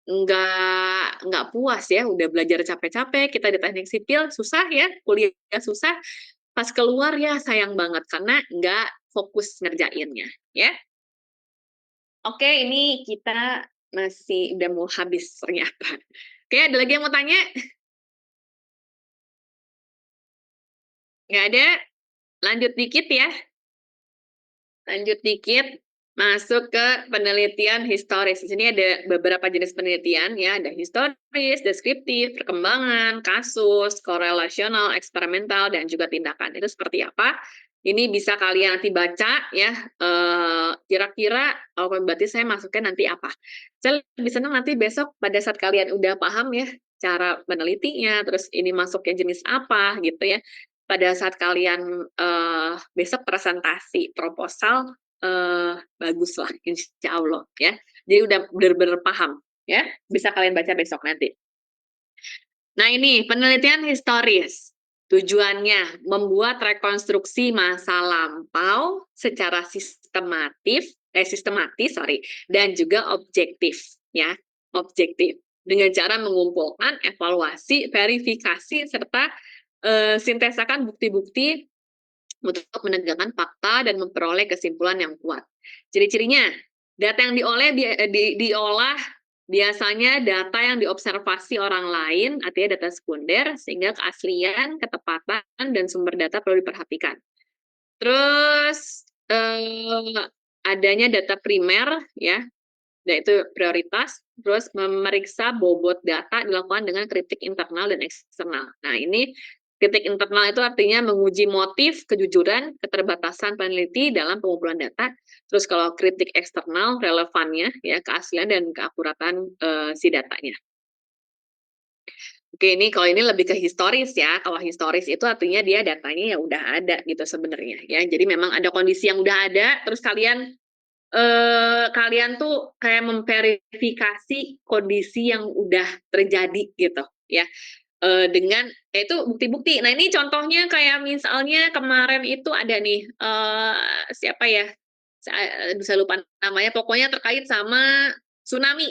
nggak puas ya, udah belajar capek-capek, kita di teknik sipil susah ya, kuliah susah, pas keluar ya sayang banget karena nggak fokus ngerjainnya ya. Oke, ini kita masih udah mau habis ternyata. Oke, ada lagi yang mau tanya? Nggak ada? Lanjut dikit ya. Lanjut dikit, masuk ke penelitian historis. Di sini ada beberapa jenis penelitian ya, ada historis, deskriptif, perkembangan, kasus, korelasional, eksperimental, dan juga tindakan. Itu seperti apa? Ini bisa kalian nanti baca ya, kira-kira berarti saya masuknya nanti apa. Saya lebih senang nanti besok pada saat kalian udah paham ya, cara menelitinya, terus ini masuknya jenis apa gitu ya. Pada saat kalian besok presentasi proposal baguslah insya Allah ya. Jadi udah benar-benar paham ya. Bisa kalian baca besok nanti. Nah ini penelitian historis. Tujuannya membuat rekonstruksi masa lampau secara sistematis dan juga objektif ya. Objektif dengan cara mengumpulkan evaluasi, verifikasi serta sintesakan bukti-bukti untuk menegakkan fakta dan memperoleh kesimpulan yang kuat. Ciri-cirinya, data yang diolah biasanya data yang diobservasi orang lain, artinya data sekunder, sehingga keaslian, ketepatan, dan sumber data perlu diperhatikan. Terus adanya data primer, ya, yaitu prioritas, terus memeriksa bobot data dilakukan dengan kritik internal dan eksternal. Nah, ini kritik internal itu artinya menguji motif, kejujuran, keterbatasan peneliti dalam pengumpulan data. Terus kalau kritik eksternal, relevannya, ya keaslian dan keakuratan si datanya. Oke, ini kalau ini lebih ke historis ya. Kalau historis itu artinya dia datanya ya udah ada gitu sebenarnya ya. Jadi memang ada kondisi yang udah ada, terus kalian tuh kayak memverifikasi kondisi yang udah terjadi gitu ya. dengan ya itu bukti-bukti. Nah, ini contohnya kayak misalnya kemarin itu ada nih, siapa ya, aduh saya lupa namanya, pokoknya terkait sama tsunami,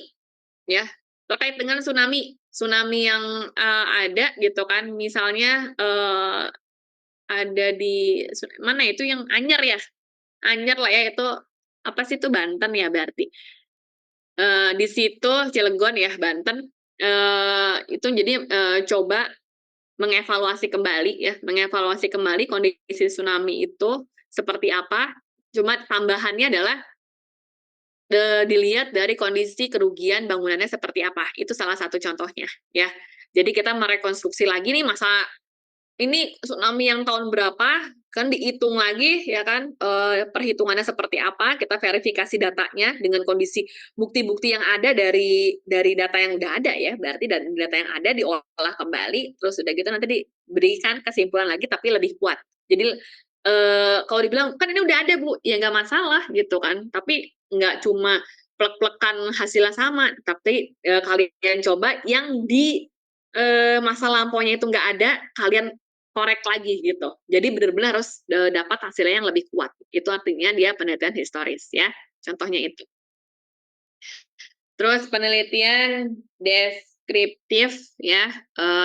ya, terkait dengan tsunami tsunami yang, ada gitu kan, misalnya, ada di mana ya, itu yang Anyer ya? Anyer lah ya, itu apa sih itu, Banten ya berarti? Di situ Cilegon ya, Banten, itu jadi, coba mengevaluasi kembali ya, mengevaluasi kembali kondisi tsunami itu seperti apa, cuma tambahannya adalah, dilihat dari kondisi kerugian bangunannya seperti apa, itu salah satu contohnya, ya. Jadi kita merekonstruksi lagi nih masa ini tsunami yang tahun berapa, kan dihitung lagi ya kan, perhitungannya seperti apa, kita verifikasi datanya dengan kondisi bukti-bukti yang ada dari data yang udah ada ya, berarti dari data yang ada diolah kembali, terus udah gitu nanti diberikan kesimpulan lagi tapi lebih kuat. Jadi, kalau dibilang, "Kan ini udah ada Bu," ya nggak masalah gitu kan, tapi nggak cuma plek-plekan hasilnya sama, tapi, kalian coba yang di, masa lampaunya itu nggak ada, kalian korek lagi gitu. Jadi benar-benar harus, dapat hasilnya yang lebih kuat. Itu artinya dia penelitian historis ya, contohnya itu. Terus penelitian deskriptif ya,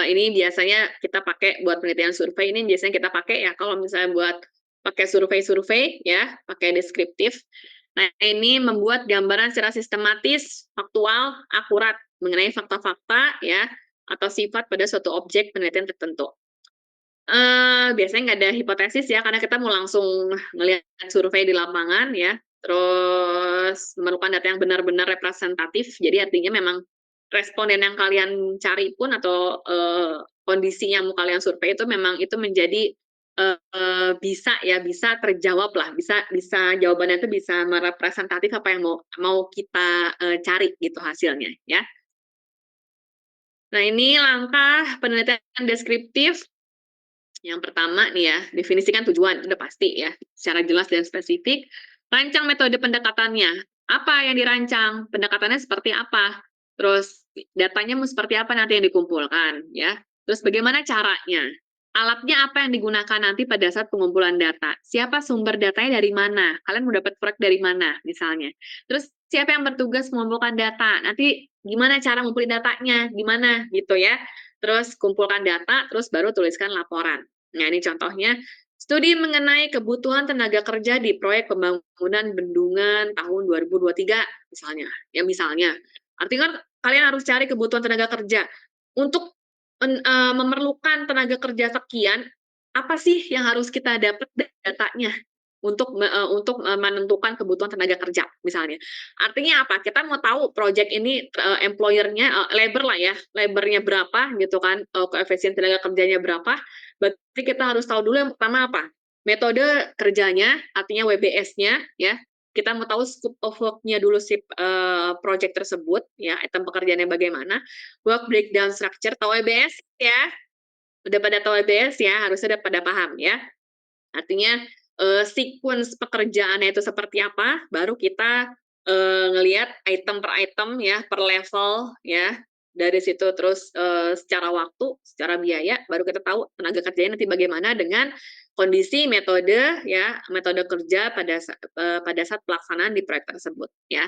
ini biasanya kita pakai buat penelitian survei, ini biasanya kita pakai ya kalau misalnya buat pakai survei-survei ya, pakai deskriptif. Nah, ini membuat gambaran secara sistematis, faktual, akurat mengenai fakta-fakta ya, atau sifat pada suatu objek penelitian tertentu. Biasanya nggak ada hipotesis ya, karena kita mau langsung ngelihat survei di lapangan ya, terus memerlukan data yang benar-benar representatif, jadi artinya memang responden yang kalian cari pun atau, kondisi yang mau kalian survei itu memang itu menjadi, bisa ya, bisa terjawab lah, bisa bisa jawabannya itu bisa merepresentatif apa yang mau mau kita, cari gitu hasilnya ya. Nah, ini langkah penelitian deskriptif. Yang pertama nih ya, definisikan tujuan, udah pasti ya, secara jelas dan spesifik. Rancang metode pendekatannya. Apa yang dirancang? Pendekatannya seperti apa? Terus datanya mau seperti apa nanti yang dikumpulkan ya. Terus bagaimana caranya? Alatnya apa yang digunakan nanti pada saat pengumpulan data? Siapa sumber datanya dari mana? Kalian mau dapat proyek dari mana misalnya? Terus siapa yang bertugas mengumpulkan data? Nanti gimana cara ngumpulin datanya? Gimana gitu ya. Terus kumpulkan data, terus baru tuliskan laporan. Nah, ini contohnya, studi mengenai kebutuhan tenaga kerja di proyek pembangunan bendungan tahun 2023, misalnya. Ya, misalnya. Artinya kan kalian harus cari kebutuhan tenaga kerja. Untuk memerlukan tenaga kerja sekian, apa sih yang harus kita dapat datanya untuk menentukan kebutuhan tenaga kerja, misalnya. Artinya apa? Kita mau tahu project ini, employer-nya, labor lah ya, labor-nya berapa gitu kan, koefisien tenaga kerjanya berapa, berarti kita harus tahu dulu yang pertama apa? Metode kerjanya, artinya WBS-nya ya. Kita mau tahu scope of work-nya dulu si project tersebut ya, item pekerjaannya bagaimana. Work breakdown structure, tahu WBS ya? Udah pada tahu WBS ya, harusnya udah pada paham ya. Artinya, sequence pekerjaannya itu seperti apa, baru kita, ngelihat item per item ya, per level ya, dari situ terus, secara waktu, secara biaya, baru kita tahu tenaga kerjanya nanti bagaimana dengan kondisi metode ya, metode kerja pada saat pelaksanaan di proyek tersebut ya.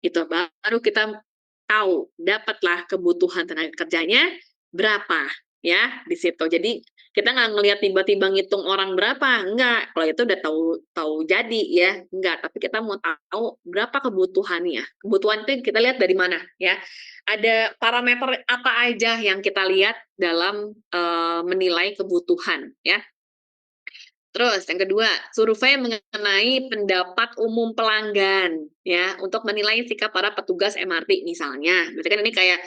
Gitu, baru kita tahu, dapatlah kebutuhan tenaga kerjanya berapa, ya, di situ. Jadi, kita nggak ngelihat tiba-tiba ngitung orang berapa, enggak, kalau itu udah tahu tahu jadi ya, enggak, tapi kita mau tahu berapa kebutuhannya. Kebutuhan itu kita lihat dari mana, ya. Ada parameter apa aja yang kita lihat dalam, menilai kebutuhan, ya. Terus yang kedua, survei mengenai pendapat umum pelanggan, ya, untuk menilai sikap para petugas MRT misalnya. Berarti kan ini kayak,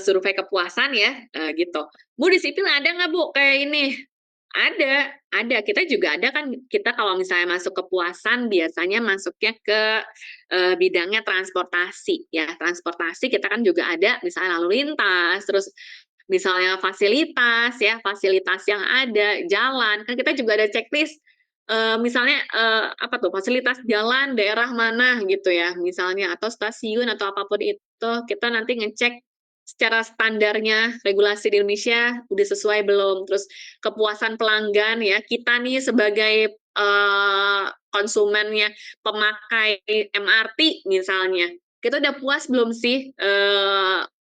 survei kepuasan ya, gitu. "Bu, di sipil ada nggak Bu, kayak ini?" Ada. Kita juga ada kan, kita kalau misalnya masuk kepuasan biasanya masuknya ke, bidangnya transportasi, ya. Transportasi kita kan juga ada misalnya lalu lintas, terus misalnya fasilitas ya, fasilitas yang ada, jalan, kan kita juga ada checklist, misalnya, apa tuh, fasilitas jalan daerah mana gitu ya, misalnya atau stasiun atau apapun itu, kita nanti ngecek secara standarnya regulasi di Indonesia udah sesuai belum, terus kepuasan pelanggan ya, kita nih sebagai, konsumennya, pemakai MRT misalnya, kita udah puas belum sih,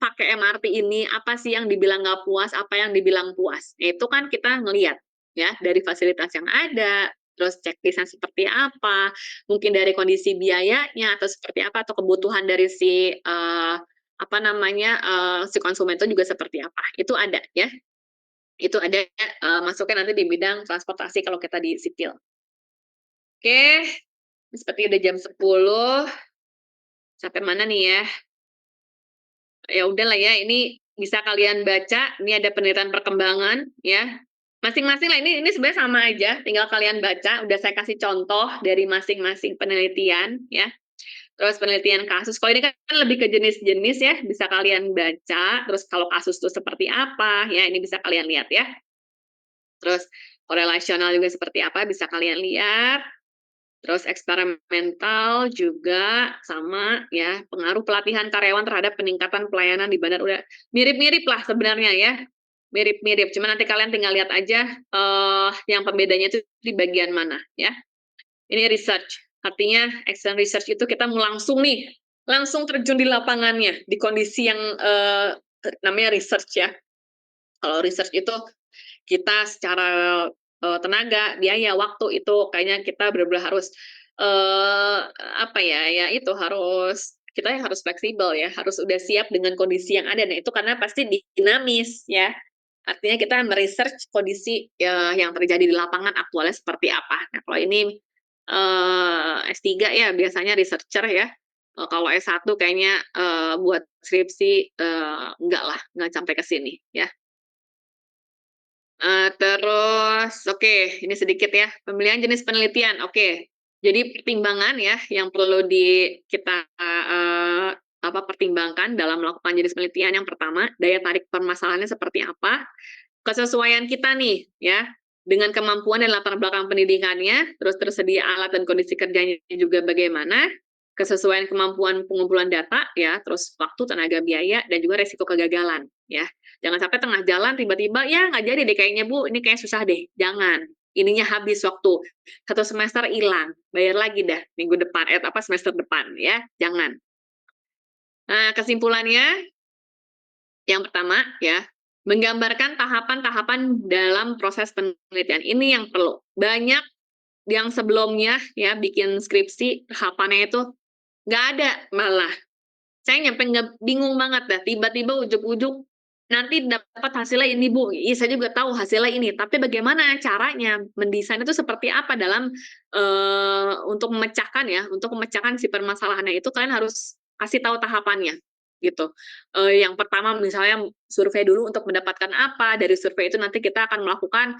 pakai MRT ini, apa sih yang dibilang nggak puas, apa yang dibilang puas. Nah, itu kan kita ngelihat ya, dari fasilitas yang ada, terus checklist-nya seperti apa, mungkin dari kondisi biayanya atau seperti apa, atau kebutuhan dari si, apa namanya, si konsumen itu juga seperti apa, itu ada ya. Itu ada, masuknya nanti di bidang transportasi kalau kita di sipil. Oke, seperti udah jam 10, sampai mana nih ya? Ya udahlah ya, ini bisa kalian baca, ini ada penelitian perkembangan ya. Masing-masing lah, ini sebenarnya sama aja, tinggal kalian baca, udah saya kasih contoh dari masing-masing penelitian ya. Terus penelitian kasus, kalau ini kan lebih ke jenis-jenis ya, bisa kalian baca, terus kalau kasus itu seperti apa ya, ini bisa kalian lihat ya. Terus korelasional juga seperti apa, bisa kalian lihat. Terus eksperimental juga sama ya, pengaruh pelatihan karyawan terhadap peningkatan pelayanan di bandar udara. Mirip-mirip lah sebenarnya ya, mirip-mirip, cuma nanti kalian tinggal lihat aja, yang pembedanya itu di bagian mana ya. Ini research, artinya action research itu kita mau langsung nih, langsung terjun di lapangannya, di kondisi yang, namanya research ya. Kalau research itu kita secara, tenaga, biaya, waktu itu kayaknya kita benar-benar harus, apa ya, ya itu harus kita yang harus fleksibel ya, harus udah siap dengan kondisi yang ada. Nah, itu karena pasti dinamis ya. Artinya kita me-research kondisi, yang terjadi di lapangan aktualnya seperti apa. Nah, kalau ini, S3 ya biasanya researcher ya, kalau S1 kayaknya, buat skripsi, enggak lah, enggak sampai ke sini ya. Terus oke, ini sedikit ya, pemilihan jenis penelitian, oke. Jadi pertimbangan ya yang perlu kita, pertimbangkan dalam melakukan jenis penelitian, yang pertama, daya tarik permasalahannya seperti apa, kesesuaian kita nih ya, dengan kemampuan dan latar belakang pendidikannya, terus tersedia alat dan kondisi kerjanya juga bagaimana, kesesuaian kemampuan pengumpulan data ya, terus waktu, tenaga, biaya, dan juga resiko kegagalan ya. Jangan sampai tengah jalan tiba-tiba, "Ya nggak jadi deh kayaknya Bu, ini kayak susah deh." Jangan, ininya habis waktu, 1 semester hilang, bayar lagi dah minggu depan semester depan ya, jangan. Nah, kesimpulannya yang pertama ya, menggambarkan tahapan-tahapan dalam proses penelitian, ini yang perlu. Banyak yang sebelumnya ya bikin skripsi, tahapannya itu nggak ada malah. Saya nyampe bingung banget dah, tiba-tiba ujug-ujug nanti dapat hasilnya ini Bu, iya saya juga tahu hasilnya ini, tapi bagaimana caranya mendesain itu seperti apa dalam, untuk memecahkan si permasalahannya itu kalian harus kasih tahu tahapannya, gitu. Yang pertama misalnya survei dulu untuk mendapatkan apa, dari survei itu nanti kita akan melakukan,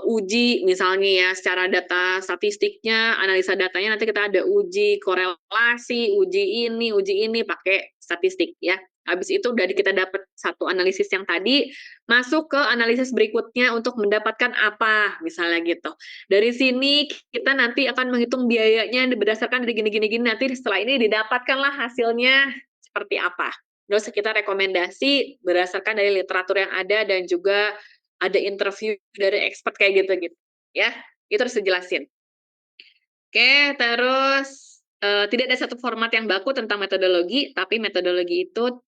uji misalnya ya secara data statistiknya, analisa datanya nanti kita ada uji korelasi, uji ini pakai statistik ya. Habis itu dari kita dapat satu analisis yang tadi, masuk ke analisis berikutnya untuk mendapatkan apa, misalnya gitu. Dari sini kita nanti akan menghitung biayanya berdasarkan dari gini, nanti setelah ini didapatkanlah hasilnya seperti apa. Terus kita rekomendasi berdasarkan dari literatur yang ada dan juga ada interview dari expert kayak gitu-gitu, ya. Itu harus dijelasin. Oke, terus, tidak ada satu format yang baku tentang metodologi, tapi metodologi itu,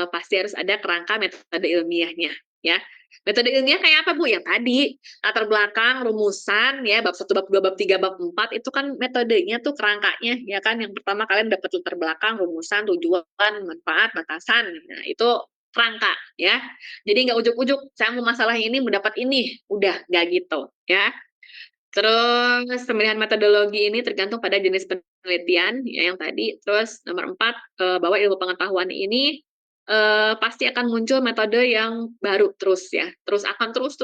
pasti harus ada kerangka metode ilmiahnya, ya. Metode ilmiah kayak apa, Bu? Yang tadi, latar belakang, rumusan, ya, bab 1, bab 2, bab 3, bab 4, itu kan metodenya tuh kerangkanya, ya kan. Yang pertama kalian dapat latar belakang, rumusan, tujuan, manfaat, batasan, nah itu kerangka, ya. Jadi nggak ujuk-ujuk, saya mau masalah ini, mau dapat ini, udah, nggak gitu, ya. Terus pemilihan metodologi ini tergantung pada jenis penelitian ya yang tadi. Terus nomor 4, bahwa ilmu pengetahuan ini, pasti akan muncul metode yang baru terus ya, terus akan terus,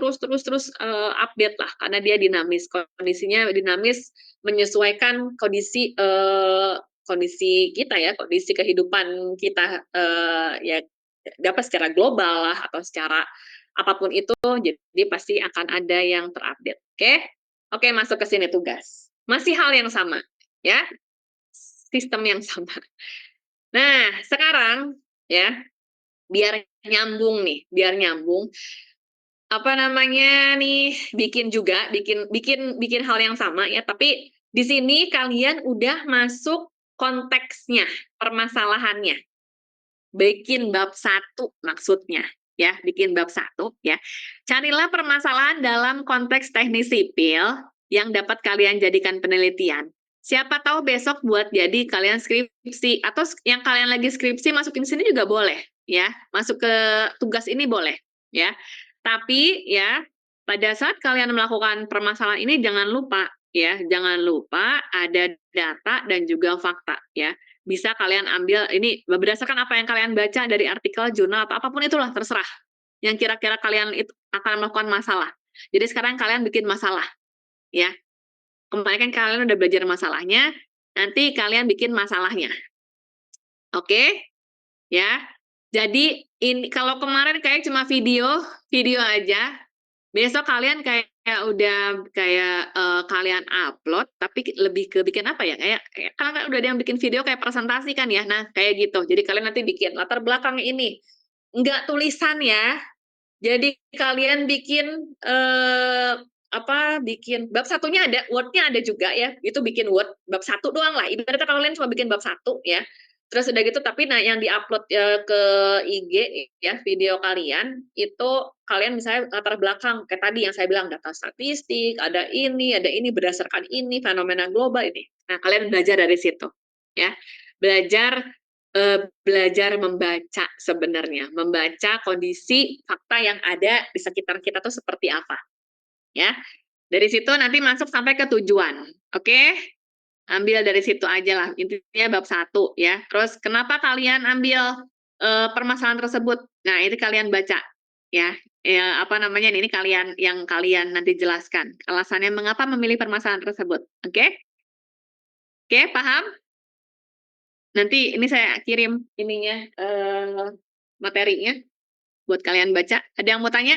update lah karena dia dinamis, kondisinya dinamis menyesuaikan kondisi, kondisi kita ya, kondisi kehidupan kita, ya dapat secara global lah atau secara apapun itu, jadi pasti akan ada yang terupdate, oke? Oke, masuk ke sini tugas. Masih hal yang sama, ya, sistem yang sama. Nah, sekarang ya, biar nyambung nih, biar nyambung. Apa namanya nih, bikin juga, bikin hal yang sama ya, tapi di sini kalian udah masuk konteksnya, permasalahannya. Bikin bab 1 maksudnya, ya, bikin bab 1 ya. Carilah permasalahan dalam konteks teknik sipil yang dapat kalian jadikan penelitian. Siapa tahu besok buat jadi kalian skripsi atau yang kalian lagi skripsi masukin sini juga boleh, ya. Masuk ke tugas ini boleh, ya. Tapi ya, pada saat kalian melakukan permasalahan ini jangan lupa ya, jangan lupa ada data dan juga fakta ya. Bisa kalian ambil ini berdasarkan apa yang kalian baca dari artikel, jurnal atau apapun itulah terserah. Yang kira-kira kalian itu akan melakukan masalah. Jadi sekarang kalian bikin masalah ya. Kemarin kan kalian udah belajar masalahnya, nanti kalian bikin masalahnya. Oke? Ya. Jadi ini kalau kemarin kayak cuma video aja, besok kalian kayak udah kayak kalian upload, tapi lebih ke bikin apa ya? Kayak kan udah ada yang bikin video kayak presentasi kan ya. Nah, kayak gitu. Jadi kalian nanti bikin latar belakang ini. Enggak tulisan ya. Jadi kalian bikin bikin bab satunya ada, Word-nya ada juga ya. Itu bikin Word bab 1 doang lah. Ibaratnya kalian cuma bikin bab 1 ya. Terus udah gitu tapi yang diupload ke IG ya, video kalian itu kalian misalnya latar belakang kayak tadi yang saya bilang data statistik, ada ini berdasarkan ini fenomena global ini. Nah, kalian belajar dari situ ya. Belajar membaca sebenarnya, membaca kondisi fakta yang ada di sekitar kita tuh seperti apa, ya. Dari situ nanti masuk sampai ke tujuan, oke? Ambil dari situ aja lah, intinya bab 1 ya. Terus kenapa kalian ambil permasalahan tersebut? Nah, itu kalian baca ya. Ya, apa namanya ini kalian yang kalian nanti jelaskan alasannya mengapa memilih permasalahan tersebut, oke? Oke, paham? Nanti ini saya kirim ininya materinya buat kalian baca. Ada yang mau tanya?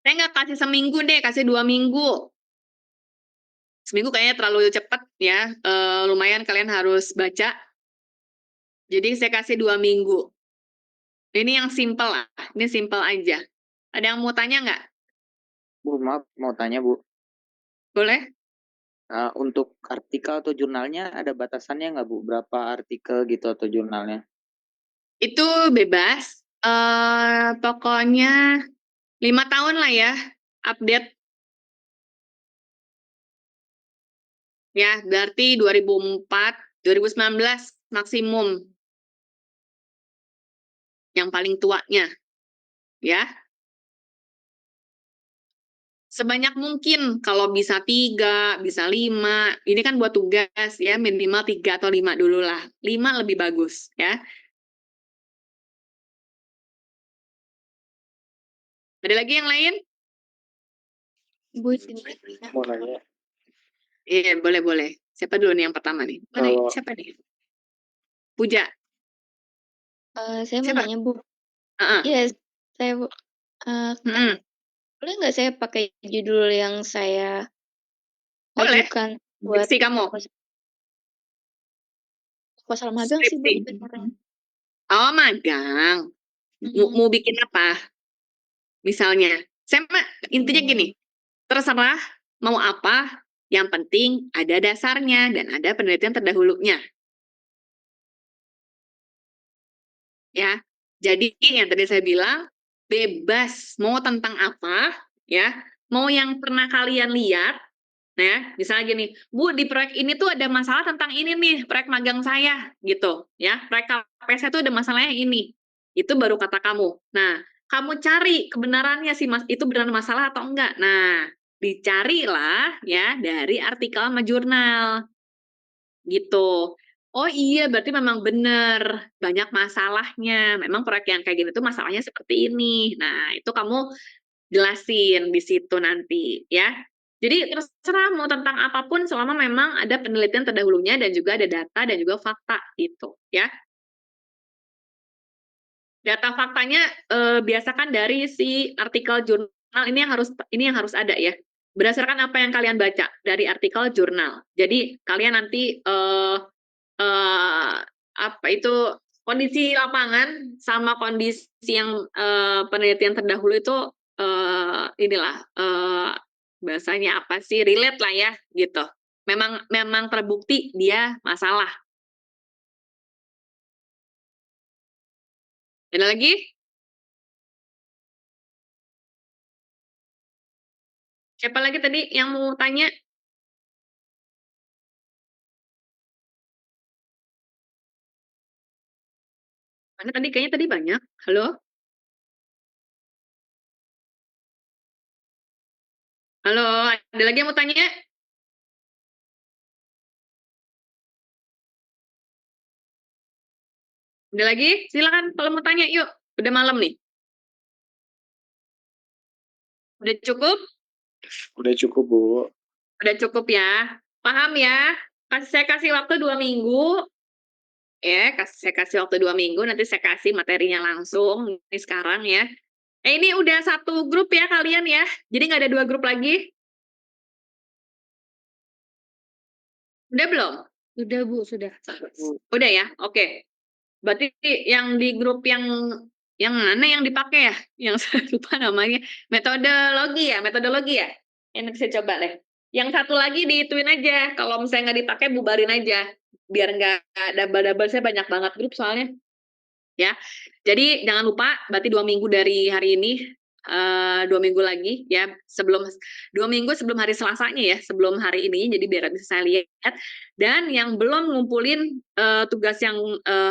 Saya nggak kasih seminggu deh, kasih 2 minggu. Seminggu kayaknya terlalu cepat ya. Lumayan kalian harus baca. Jadi saya kasih 2 minggu. Ini yang simple lah. Ini simple aja. Ada yang mau tanya nggak? Bu, maaf mau tanya Bu, Boleh? untuk artikel atau jurnalnya ada batasannya nggak Bu? Berapa artikel gitu atau jurnalnya? Itu bebas. Pokoknya 5 tahun lah ya update. Ya, berarti 2004, 2019 maksimum. Yang paling tuanya, ya. Sebanyak mungkin, kalau bisa 3, bisa 5. Ini kan buat tugas ya, minimal 3 atau 5 dulu lah. 5 lebih bagus, ya. Ada lagi yang lain? Bu, mau nanya. Iya, boleh-boleh. Siapa dulu nih yang pertama nih? Siapa nih? Puja. Saya mau Siapa? nanya Bu. Heeh. Iya, saya Bu. Boleh nggak saya pakai judul yang saya Boleh. ajukan buat Skripsi kamu. proposal magang sih Bu Skripsi. sebenarnya. Oh, magang. Mau bikin apa? Misalnya, intinya gini, terserah mau apa, yang penting ada dasarnya dan ada penelitian terdahulunya. Ya, jadi yang tadi saya bilang, bebas mau tentang apa, ya, mau yang pernah kalian lihat, ya, misalnya gini, Bu, di proyek ini tuh ada masalah tentang ini nih, proyek magang saya, gitu, ya, proyek KPS itu ada masalahnya ini, itu baru kata kamu. Nah, kamu cari kebenarannya sih, Mas, itu benar masalah atau enggak. Nah, dicarilah ya dari artikel sama jurnal, gitu. Oh iya, berarti memang benar, banyak masalahnya. Memang proyek yang kayak gini tuh masalahnya seperti ini. Nah, itu kamu jelasin di situ nanti, ya. Jadi terserah mau tentang apapun selama memang ada penelitian terdahulunya dan juga ada data dan juga fakta gitu, ya. Data faktanya biasakan dari si artikel jurnal ini yang harus ada ya. Berdasarkan apa yang kalian baca dari artikel jurnal. Jadi kalian nanti apa itu, kondisi lapangan sama kondisi yang, penelitian terdahulu itu, inilah, bahasanya apa sih, relate lah ya, gitu. Memang memang terbukti dia masalah. Ada lagi? Siapa lagi tadi yang mau tanya? Mana tadi kayaknya tadi banyak. Halo? Halo, ada lagi yang mau tanya? Ada lagi? Silakan kalau mau tanya yuk. Udah malam nih. Udah cukup? Udah cukup, Bu. Udah cukup ya. Paham ya? Saya kasih waktu 2 minggu, ya, saya kasih waktu 2 minggu, nanti saya kasih materinya langsung, ini sekarang ya. Ini udah satu grup ya kalian ya, jadi nggak ada 2 grup lagi? Udah belum? Udah Bu, sudah. Udah ya? Oke. Berarti yang di grup yang mana yang dipakai ya? Yang saya lupa namanya. Metodologi ya? Ini saya coba deh. Yang satu lagi diituin aja. Kalau misalnya nggak dipakai, bubarin aja. Biar nggak double-double, saya banyak banget grup soalnya. Ya, jadi jangan lupa, berarti 2 minggu dari hari ini, 2 minggu lagi ya, 2 minggu sebelum hari Selasanya ya, sebelum hari ini, jadi biar bisa saya lihat. Dan yang belum ngumpulin, tugas yang,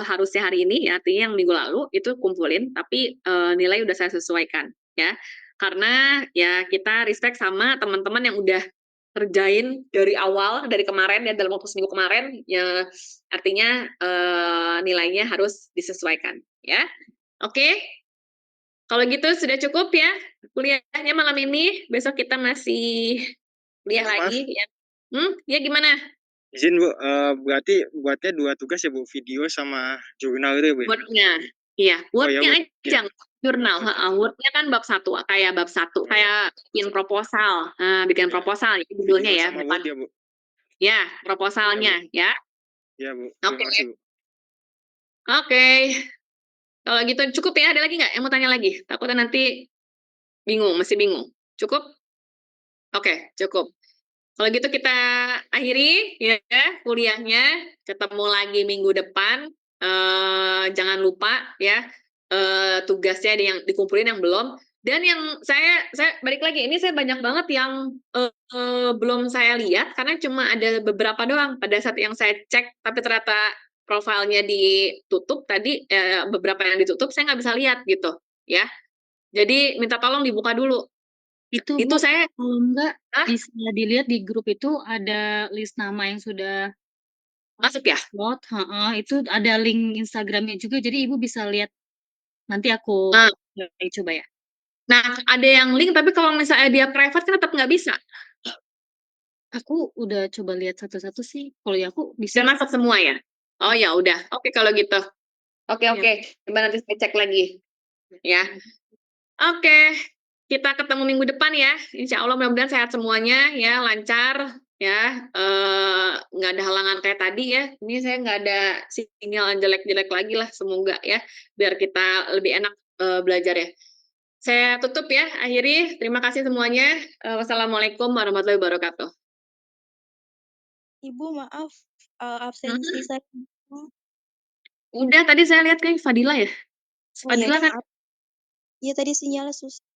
harusnya hari ini, ya artinya yang minggu lalu, itu kumpulin, tapi, nilai udah saya sesuaikan, ya. Karena, ya kita respect sama teman-teman yang udah kerjain dari awal, dari kemarin ya, dalam waktu seminggu kemarin, ya artinya, nilainya harus disesuaikan, ya. Oke? Kalau gitu sudah cukup ya kuliahnya malam ini, besok kita masih kuliah Maaf, lagi ya. Ya gimana? izin Bu, berarti buatnya 2 tugas ya Bu, video sama jurnal itu ya Bu ya? Word-nya. Iya, Oh ya Word-nya Word aja, ya? jurnal, Oke. heeh, Word-nya kan bab 1, kayak bab 1, Oh ya. kayak bikin proposal. Nah, bikin Ya. proposal ya judulnya Video ya, sama depan. Word ya Bu? Ya, Ya Bu. proposalnya ya. Iya Bu, Oke. terima kasih Bu. Oke. Kalau gitu cukup ya, ada lagi nggak yang mau tanya lagi? Takutnya nanti bingung, masih bingung. Cukup? Oke, cukup. Kalau gitu kita akhiri ya kuliahnya, ketemu lagi minggu depan. Jangan lupa ya, tugasnya ada yang dikumpulin yang belum. Dan yang saya balik lagi, ini saya banyak banget yang belum saya lihat karena cuma ada beberapa doang. Pada saat yang saya cek, tapi ternyata profilnya ditutup tadi, beberapa yang ditutup saya nggak bisa lihat gitu ya. Jadi minta tolong dibuka dulu. Itu Itu Bu, saya kalau enggak ah, bisa dilihat di grup itu ada list nama yang sudah masuk ya. upload, itu ada link Instagramnya juga, jadi Ibu bisa lihat. Nanti aku Nah, coba ya. Nah, ada yang link, tapi kalau misalnya dia private kan tetap nggak bisa. Aku udah coba lihat satu-satu sih. Kalau ya aku bisa. Udah masuk semua ya? Oh ya udah, oke kalau gitu. Oke Iya. oke, coba nanti saya cek lagi. Ya, oke. Kita ketemu minggu depan ya. Insya Allah mudah-mudahan sehat semuanya ya, lancar ya. Nggak ada halangan kayak tadi ya. Ini saya nggak ada sinyal jelek-jelek lagi lah, semoga ya. Biar kita lebih enak belajar ya. Saya tutup ya, akhiri. Terima kasih semuanya. Wassalamualaikum warahmatullahi wabarakatuh. Ibu maaf, absensi Hmm, saya. Udah tadi saya lihat kayak Fadila ya? Oh iya, Fadila kan? maaf. Iya tadi sinyalnya susah.